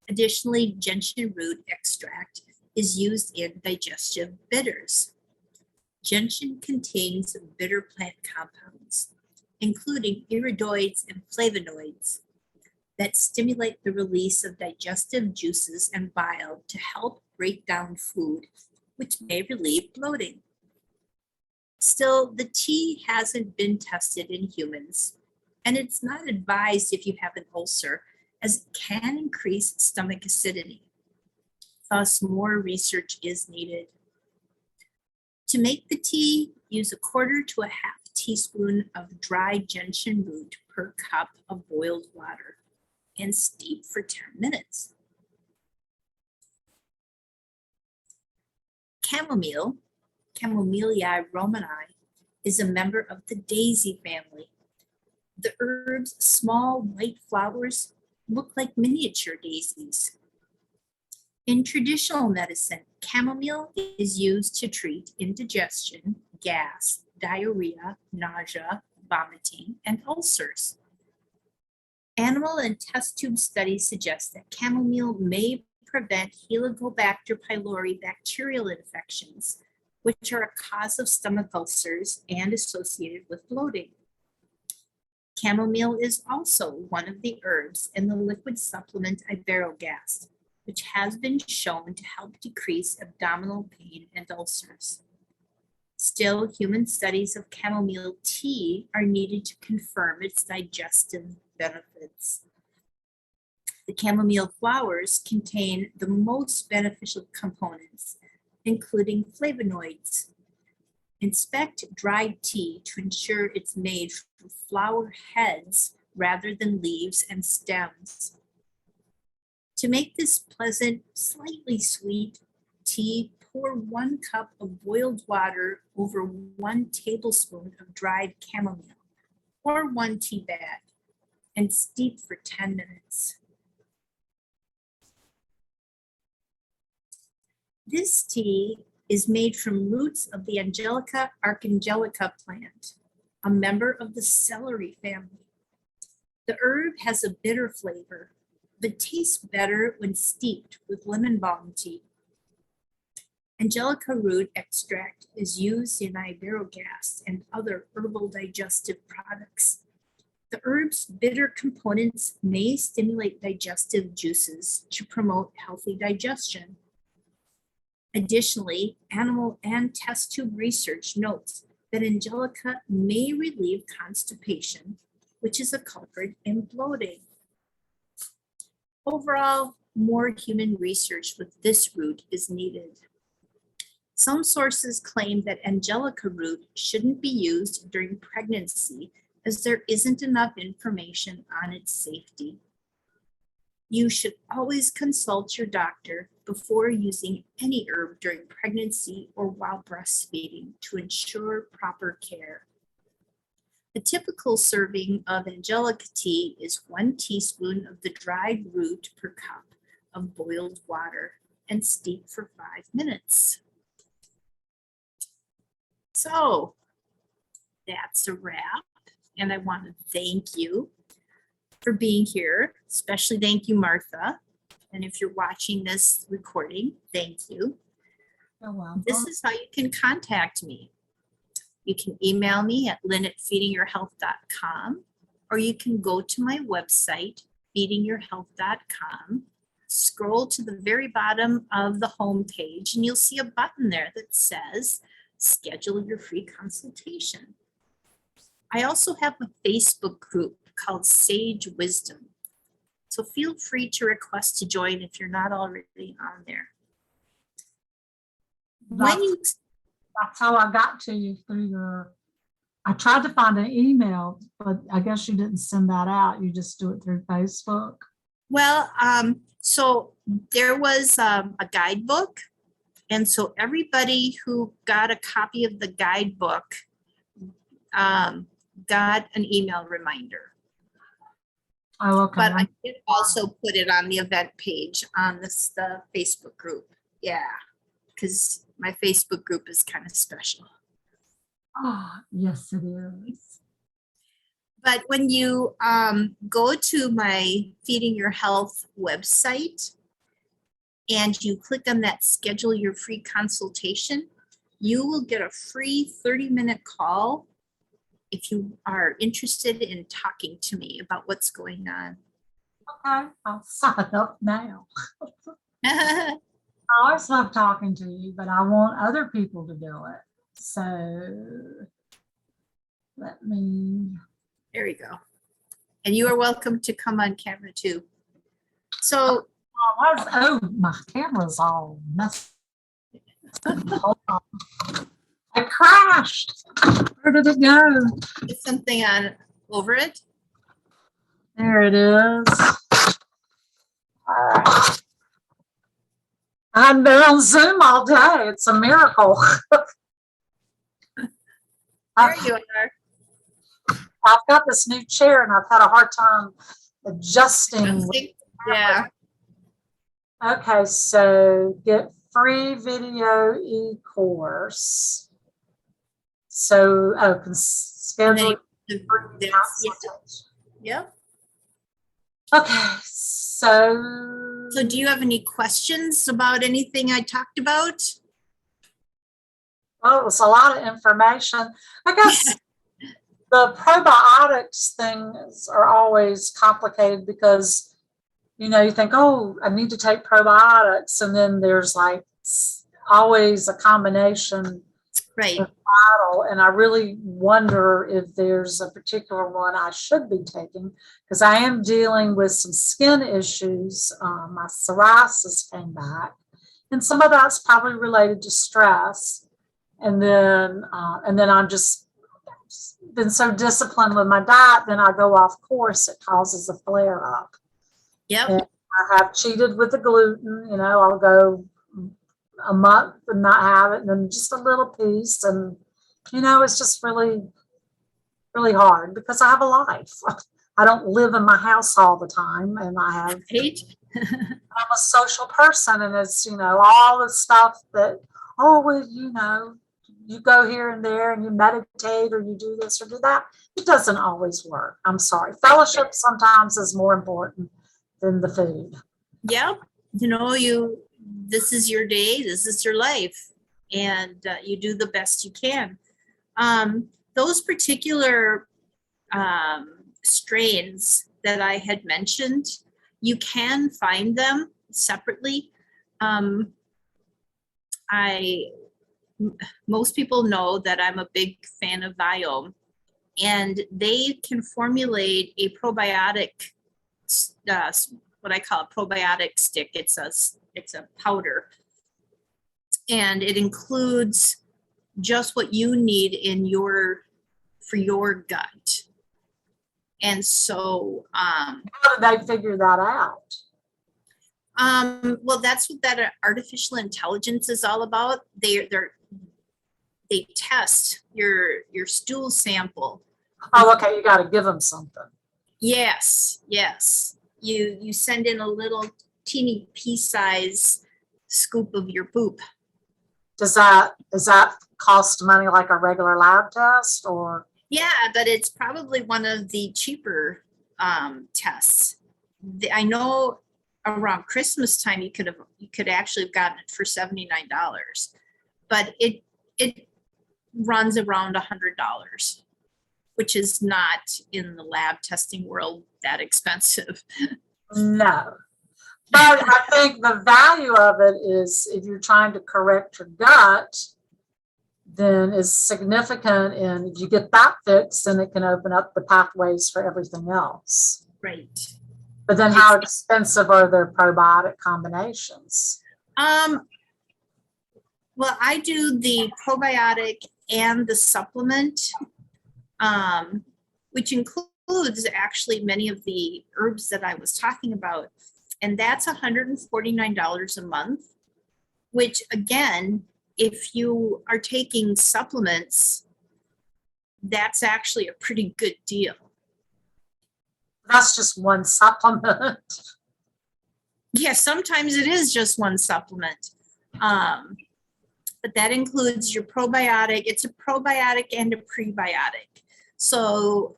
Additionally, gentian root extract is used in digestive bitters. Gentian contains bitter plant compounds, including iridoids and flavonoids, that stimulate the release of digestive juices and bile to help break down food, which may relieve bloating. Still, the tea hasn't been tested in humans, and it's not advised if you have an ulcer, as it can increase stomach acidity. Thus, more research is needed. To make the tea, use 1/4 to 1/2 teaspoon of dried gentian root per cup of boiled water and steep for 10 minutes. Chamomile, Camellia romani, is a member of the daisy family. The herb's small white flowers look like miniature daisies. In traditional medicine, chamomile is used to treat indigestion, gas, diarrhea, nausea, vomiting, and ulcers. Animal and test tube studies suggest that chamomile may prevent Helicobacter pylori bacterial infections, which are a cause of stomach ulcers and associated with bloating. Chamomile is also one of the herbs in the liquid supplement Iberogast, which has been shown to help decrease abdominal pain and ulcers. Still, human studies of chamomile tea are needed to confirm its digestive benefits. The chamomile flowers contain the most beneficial components, including flavonoids. Inspect dried tea to ensure it's made from flower heads rather than leaves and stems. To make this pleasant, slightly sweet tea, pour 1 cup of boiled water over 1 tablespoon of dried chamomile or 1 tea bag and steep for 10 minutes. This tea is made from roots of the Angelica archangelica plant, a member of the celery family. The herb has a bitter flavor, but tastes better when steeped with lemon balm tea. Angelica root extract is used in iberogast and other herbal digestive products. The herb's bitter components may stimulate digestive juices to promote healthy digestion. Additionally, animal and test tube research notes that Angelica may relieve constipation, which is a culprit in bloating. Overall, more human research with this root is needed. Some sources claim that Angelica root shouldn't be used during pregnancy as there isn't enough information on its safety. You should always consult your doctor before using any herb during pregnancy or while breastfeeding to ensure proper care. A typical serving of Angelica tea is 1 teaspoon of the dried root per cup of boiled water and steep for 5 minutes. So that's a wrap, and I want to thank you for being here. Especially thank you, Martha. And if you're watching this recording, thank you. You're welcome. This is how you can contact me. You can email me at lynn@feedingyourhealth.com, or you can go to my website, feedingyourhealth.com, scroll to the very bottom of the home page, and you'll see a button there that says, schedule your free consultation. I also have a Facebook group called Sage Wisdom. So feel free to request to join if you're not already on there. That's how I got to you through your, I tried to find an email, but I guess you didn't send that out. You just do it through Facebook. Well, so there was a guidebook. And so everybody who got a copy of the guidebook got an email reminder. Oh, okay. But I did also put it on the event page on the Facebook group. Yeah, because my Facebook group is kind of special. Oh, yes, it is. But when you go to my Feeding Your Health website and you click on that schedule your free consultation, you will get a free 30-minute call if you are interested in talking to me about what's going on. Okay, I'll sign up now. I always love talking to you, but I want other people to do it. So let me. There we go. And you are welcome to come on camera too. So, my camera's all messed up. I crashed. Where did it go? put something on over it. There it is. All right. I've been on Zoom all day. It's a miracle. There you are. I've got this new chair and I've had a hard time adjusting. Yeah. Okay, so get free video e-course. So, can schedule. Yep. Okay, so. So do you have any questions about anything I talked about? Well, it was a lot of information. I guess the probiotics things are always complicated because, you know, you think, oh, I need to take probiotics. And then there's like always a combination Right. bottle, and I really wonder if there's a particular one I should be taking, because I am dealing with some skin issues. My psoriasis came back, and some of that's probably related to stress. And then I'm just been so disciplined with my diet, then I go off course, it causes a flare up. Yep. And I have cheated with the gluten, I'll go a month and not have it, and then just a little piece. And, it's just really, really hard because I have a life. I don't live in my house all the time, and I'm a social person, and it's, all the stuff that, you go here and there and you meditate or you do this or do that. It doesn't always work. I'm sorry. Fellowship sometimes is more important than the food. Yep. This is your day, this is your life, and you do the best you can. Those particular strains that I had mentioned, you can find them separately. Most people know that I'm a big fan of Viome, and they can formulate a probiotic, what I call a probiotic stick. It's a powder, and it includes just what you need for your gut. And so, how did they figure that out? Well, that's what that artificial intelligence is all about. They test your stool sample. Oh, okay. You got to give them something. Yes. You send in a little teeny pea-size scoop of your poop. Does that cost money like a regular lab test, or? Yeah, but it's probably one of the cheaper tests. I know around Christmas time you could actually have gotten it for $79, but it runs around $100, which is not in the lab testing world that expensive. No. But I think the value of it is, if you're trying to correct your gut, then is significant. And if you get that fixed, then it can open up the pathways for everything else. Right. But then how expensive are their probiotic combinations? Well, I do the probiotic and the supplement, which includes actually many of the herbs that I was talking about. And that's $149 a month, which again, if you are taking supplements, that's actually a pretty good deal. That's just one supplement. Yeah, sometimes it is just one supplement. But that includes your probiotic. It's a probiotic and a prebiotic. So,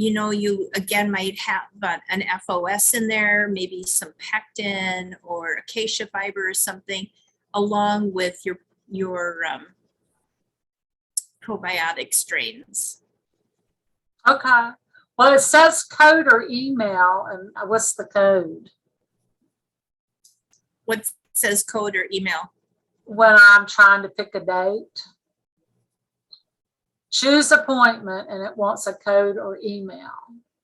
you again might have an FOS in there, maybe some pectin or acacia fiber or something, along with your probiotic strains. Okay. Well, it says code or email, and what's the code? What says code or email? When I'm trying to pick a date. Choose appointment, and it wants a code or email.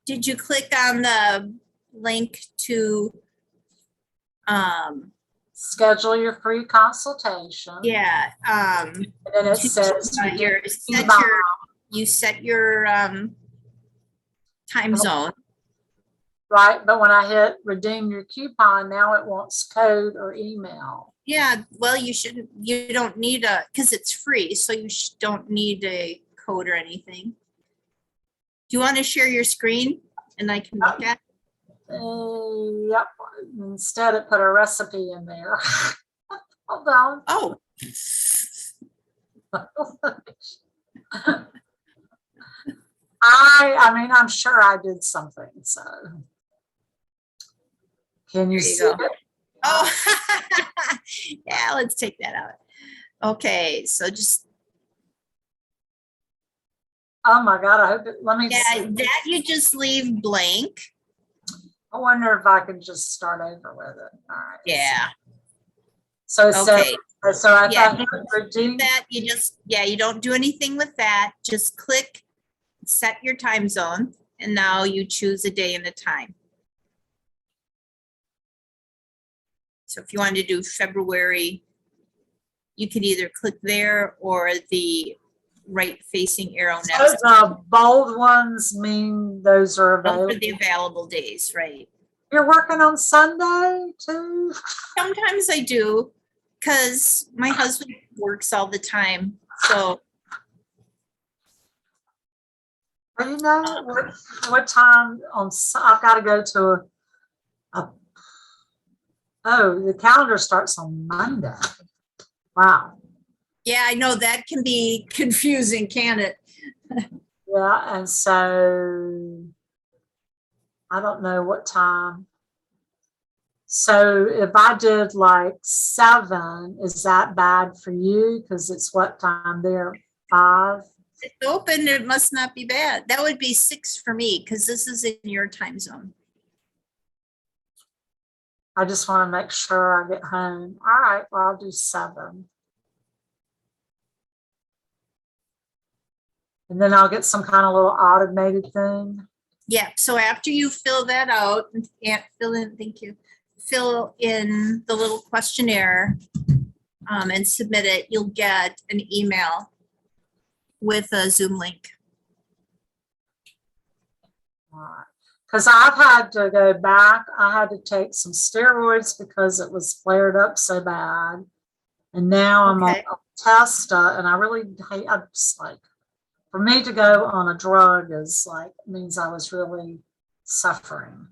Did you click on the link to schedule your free consultation? Yeah. And then it says you set your time zone. Right, but when I hit redeem your coupon, now it wants code or email. Yeah, well, you don't need because it's free, so you don't need a code or anything. Do you want to share your screen and I can look at it? Yep. Instead, it put a recipe in there. Hold on. Oh. I'm sure I did something. So, can you see it? Oh, yeah. Let's take that out. Okay, so just. Oh my God! I hope it. Let me. Yeah, see. that you just leave blank. I wonder if I can just start over with it. All right. Yeah. So it says So I Yeah, thought redeem. that you just, you don't do anything with that. Just click, set your time zone, and now you choose a day and a time. So if you wanted to do February, you could either click there or the right facing arrow So next. the bold ones mean those are Those available. are the available days, right? You're working on Sunday too? Sometimes I do, because my husband works all the time. So Well, you know what time on? I've got to go to oh, the calendar starts on Monday. Wow. yeah, I know that can be confusing, can it? Yeah, and so I don't know what time. So if I did like 7, is that bad for you? Because it's what time there? 5? It's open, it must not be bad. That would be 6 for me, because this is in your time zone. I just want to make sure I get home. All right, well, I'll do 7. And then I'll get some kind of little automated thing. Yeah, so after you fill that out and thank you, fill in the little questionnaire and submit it, you'll get an email with a Zoom link. Because I've had to go back. I had to take some steroids because it was flared up so bad. And now I'm on Testa, and I really hate, I'm just like, for me to go on a drug is like, means I was really suffering.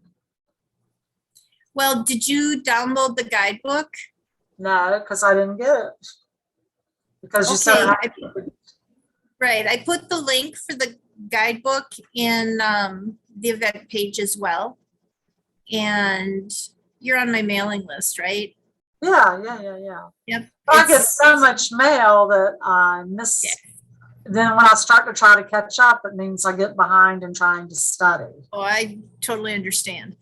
Well, did you download the guidebook? No, because I didn't get it. Because you said right. I put the link for the guidebook in the event page as well. And you're on my mailing list, right? Yeah. Yep. I get so much mail that I miss. Yeah. Then when I start to try to catch up, it means I get behind in trying to study. Oh, I totally understand.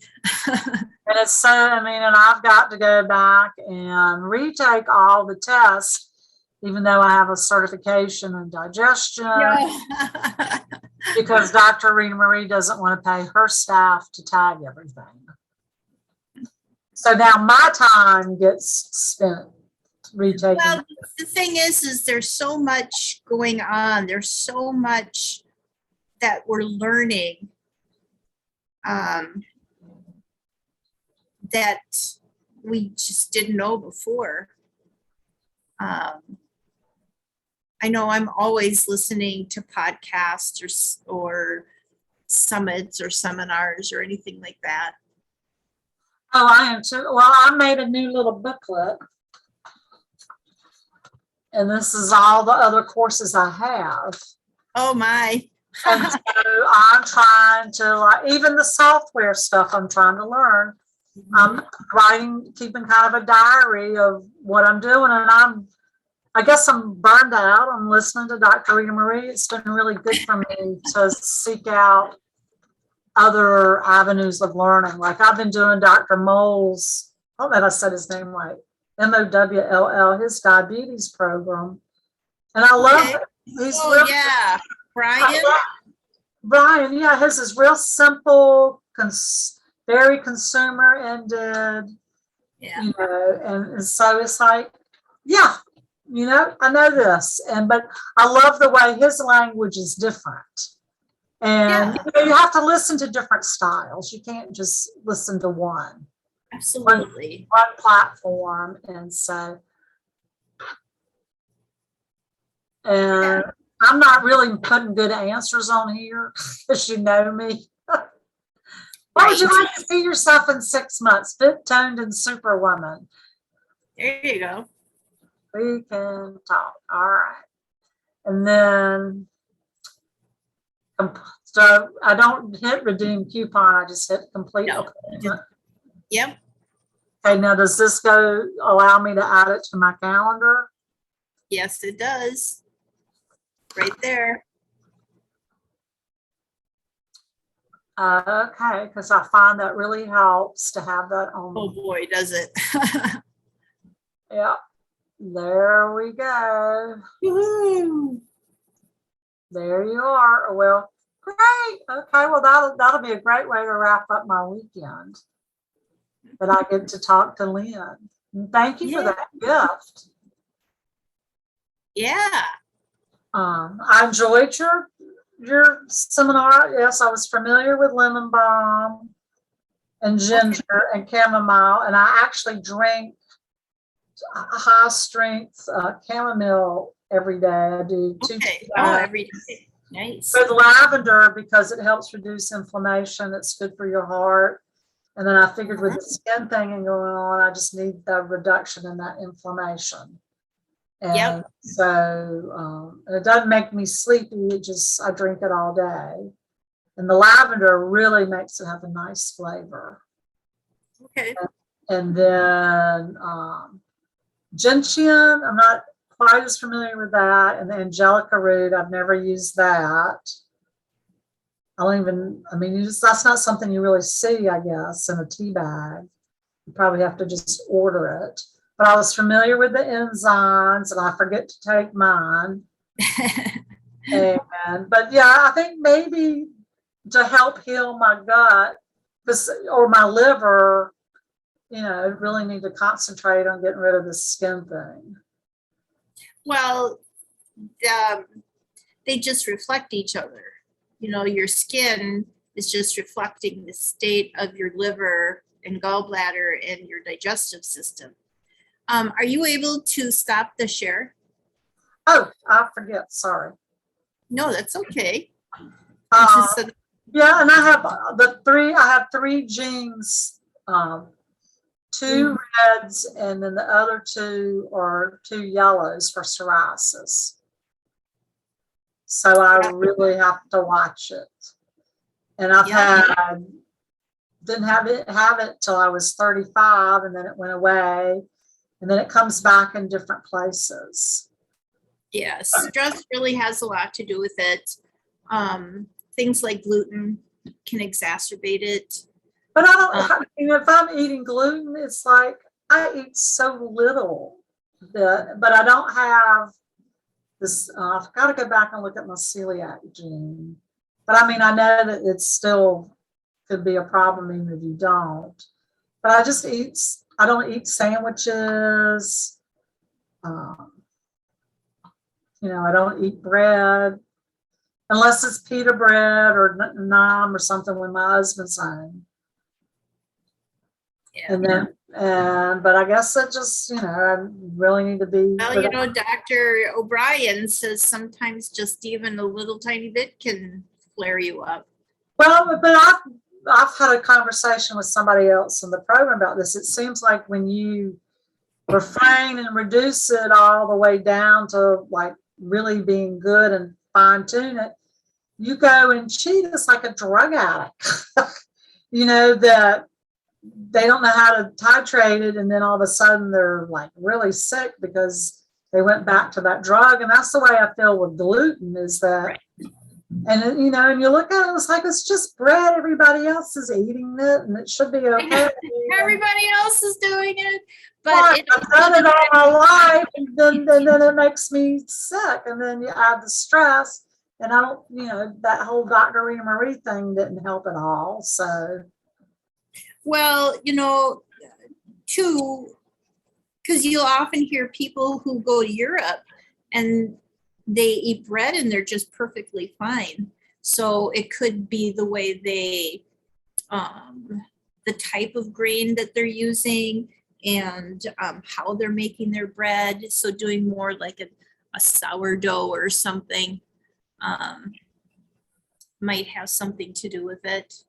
And it's so, I mean, and I've got to go back and retake all the tests, even though I have a certification in digestion, because Dr. Rita Marie doesn't want to pay her staff to tag everything. So now my time gets spent retaking. Well, the thing is there's so much going on. There's so much that we're learning that we just didn't know before. I know I'm always listening to podcasts or summits or seminars or anything like that. Oh, I am too. Well, I made a new little booklet. And this is all the other courses I have. Oh my. And so I'm trying to, like, even the software stuff I'm trying to learn. I'm writing, keeping kind of a diary of what I'm doing. And I guess I'm burned out. I'm listening to Dr. Rita Marie. It's been really good for me to seek out other avenues of learning. Like I've been doing Dr. Moll's, I hope that I said his name right, MOWLL, his diabetes program. And I love it. He's Brian, yeah, his is real simple, very consumer ended, you know, and so it's like, yeah, you know, I know this, but I love the way his language is different. And you know, you have to listen to different styles. You can't just listen to one. Absolutely. One platform. And so, and I'm not really putting good answers on here because you know me. What would you like to see yourself in 6 months? Fit, toned, and superwoman. There you go. We can talk. All right. And then, so I don't hit redeem coupon. I just hit complete appointment. Yep. Okay, now does this allow me to add it to my calendar? Yes, it does. Right there. Okay, because I find that really helps to have that on. Oh boy, does it. Yeah. There we go. Woohoo! There you are. Well, great. Okay, well that'll be a great way to wrap up my weekend. That I get to talk to Lynn. And thank you for that gift. Yeah. I enjoyed your seminar. Yes, I was familiar with lemon balm and ginger and chamomile, and I actually drink high strength chamomile every day. I do 2 every day. Nice. with lavender because it helps reduce inflammation. It's good for your heart. And then I figured with the skin thing going on, I just need the reduction in that inflammation. And so it doesn't make me sleepy. I drink it all day. And the lavender really makes it have a nice flavor. Okay. And then gentian, I'm not quite as familiar with that. And the angelica root, I've never used that. That's not something you really see, I guess, in a tea bag. You probably have to just order it. But I was familiar with the enzymes, and I forget to take mine. But yeah, I think maybe to help heal my gut or my liver, really need to concentrate on getting rid of the skin thing. Well, they just reflect each other. Your skin is just reflecting the state of your liver and gallbladder and your digestive system. Are you able to stop the share? Oh, I forget. Sorry. No, that's okay. Yeah, and I have 3 genes, 2 reds, and then the other 2 are 2 yellows for psoriasis. So I really have to watch it. And didn't have it till I was 35, and then it went away, and then it comes back in different places. Yes, stress really has a lot to do with it. Things like gluten can exacerbate it. But I don't. If I'm eating gluten, it's like I eat so little but I don't have this. I've got to go back and look at my celiac gene. But I know that it still could be a problem even if you don't. But I don't eat sandwiches. I don't eat bread unless it's pita bread or naan or something when my husband's home. Yeah. But I guess it just, I really need to be. Well, Dr. O'Brien says sometimes just even a little tiny bit can flare you up. Well, but I've had a conversation with somebody else in the program about this. It seems like when you refrain and reduce it all the way down to like really being good and fine tune it, you go and cheat us like a drug addict. That they don't know how to titrate it, and then all of a sudden they're like really sick because they went back to that drug. And that's the way I feel with gluten is that, right. And and you look at it, it's like it's just bread. Everybody else is eating it, and it should be okay. Everybody else is doing it, but I've done it all my life, and then it makes me sick, and then you add the stress, and I don't, that whole Dr. Rita Marie thing didn't help at all. So, well, too, because you'll often hear people who go to Europe and they eat bread and they're just perfectly fine. So it could be the way they, the type of grain that they're using and how they're making their bread. So doing more like a sourdough or something might have something to do with it.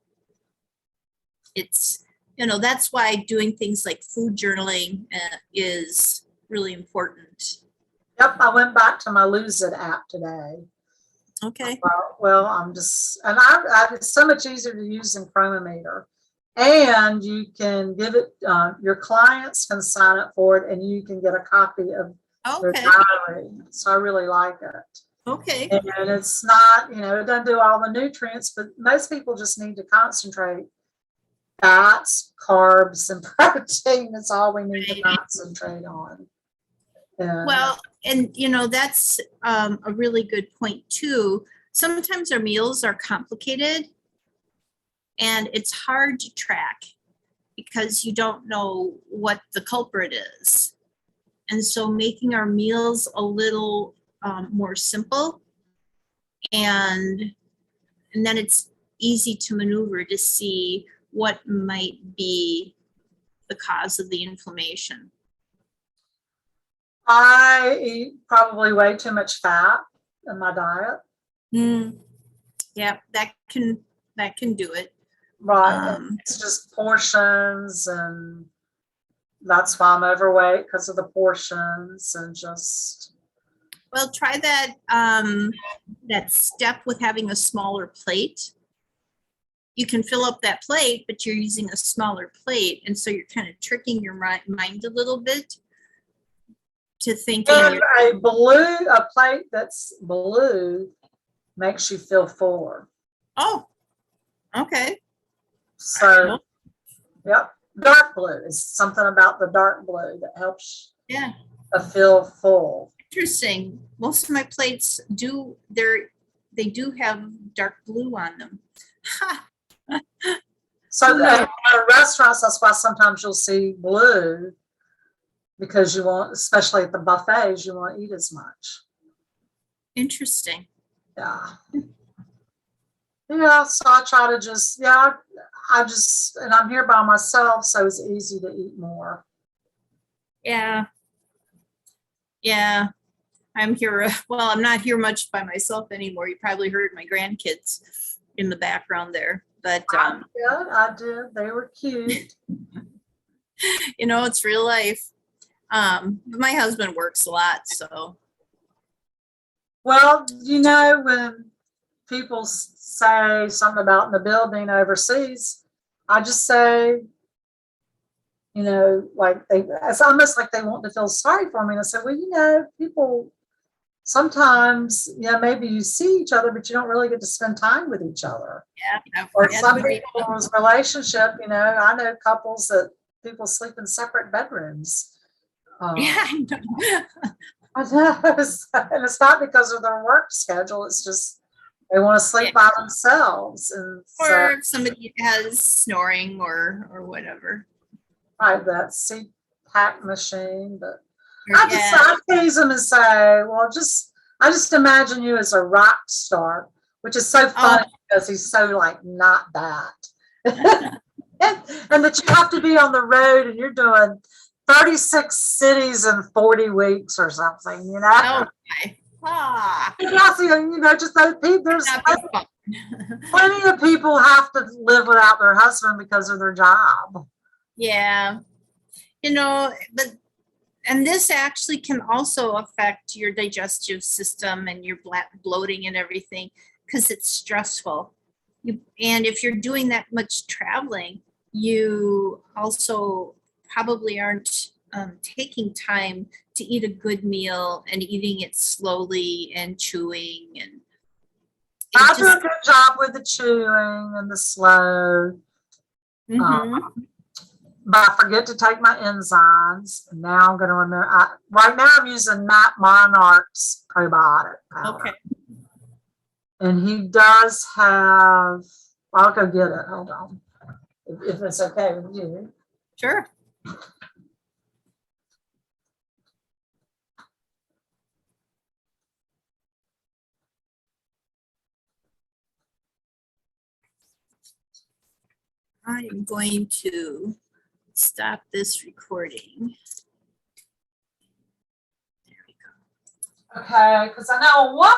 It's, that's why doing things like food journaling is really important. Yep, I went back to my Lose It app today. Okay. Well, I'm just, and it's so much easier to use than Chronometer. And you can give it, your clients can sign up for it, and you can get a copy of their diary. So I really like it. Okay. And it's not, it doesn't do all the nutrients, but most people just need to concentrate. Fats, carbs, and protein. That's all we need to concentrate on. Well, and that's a really good point too. Sometimes our meals are complicated and it's hard to track because you don't know what the culprit is. And so making our meals a little more simple, and then it's easy to maneuver to see what might be the cause of the inflammation. I eat probably way too much fat in my diet. Yeah, that can do it. Right. It's just portions, and that's why I'm overweight, because of the portions, and just. Well, try that that step with having a smaller plate. You can fill up that plate, but you're using a smaller plate, and so you're kind of tricking your mind a little bit to thinking. And a plate that's blue makes you feel fuller. Oh, okay. So, yep, dark blue is something about the dark blue that helps. Yeah. Feel full. Interesting. Most of my plates they do have dark blue on them. So at restaurants, that's why sometimes you'll see blue, because you won't, especially at the buffets, you won't eat as much. Interesting. Yeah. Yeah, so I try to just, and I'm here by myself, so it's easy to eat more. Yeah. Yeah. I'm here. Well, I'm not here much by myself anymore. You probably heard my grandkids in the background there, but I did. They were cute. It's real life. But my husband works a lot, so. Well, when people say something about Nabil being overseas, I just say, it's almost like they want to feel sorry for me. And I said, well, people sometimes, maybe you see each other, but you don't really get to spend time with each other. Yeah. Or some people's relationship, I know couples that people sleep in separate bedrooms. Yeah, I know. And it's not because of their work schedule. It's just they want to sleep by themselves. And or if somebody has snoring or whatever. Right, that CPAP machine. But I tease them and say, well, I just imagine you as a rock star, which is so funny because he's so not that. and that you have to be on the road and you're doing 36 cities in 40 weeks or something, Okay. Just those people, there's plenty of people have to live without their husband because of their job. Yeah. And this actually can also affect your digestive system and your bloating and everything because it's stressful. And if you're doing that much traveling, you also probably aren't taking time to eat a good meal and eating it slowly and chewing. And I do a good job with the chewing and the slow. But I forget to take my enzymes. And now I'm going to remember. Right now I'm using Matt Monarch's probiotic powder. Okay. And he does have, I'll go get it. Hold on. If it's okay with you. Sure. I am going to stop this recording. There we go. Okay, because I know one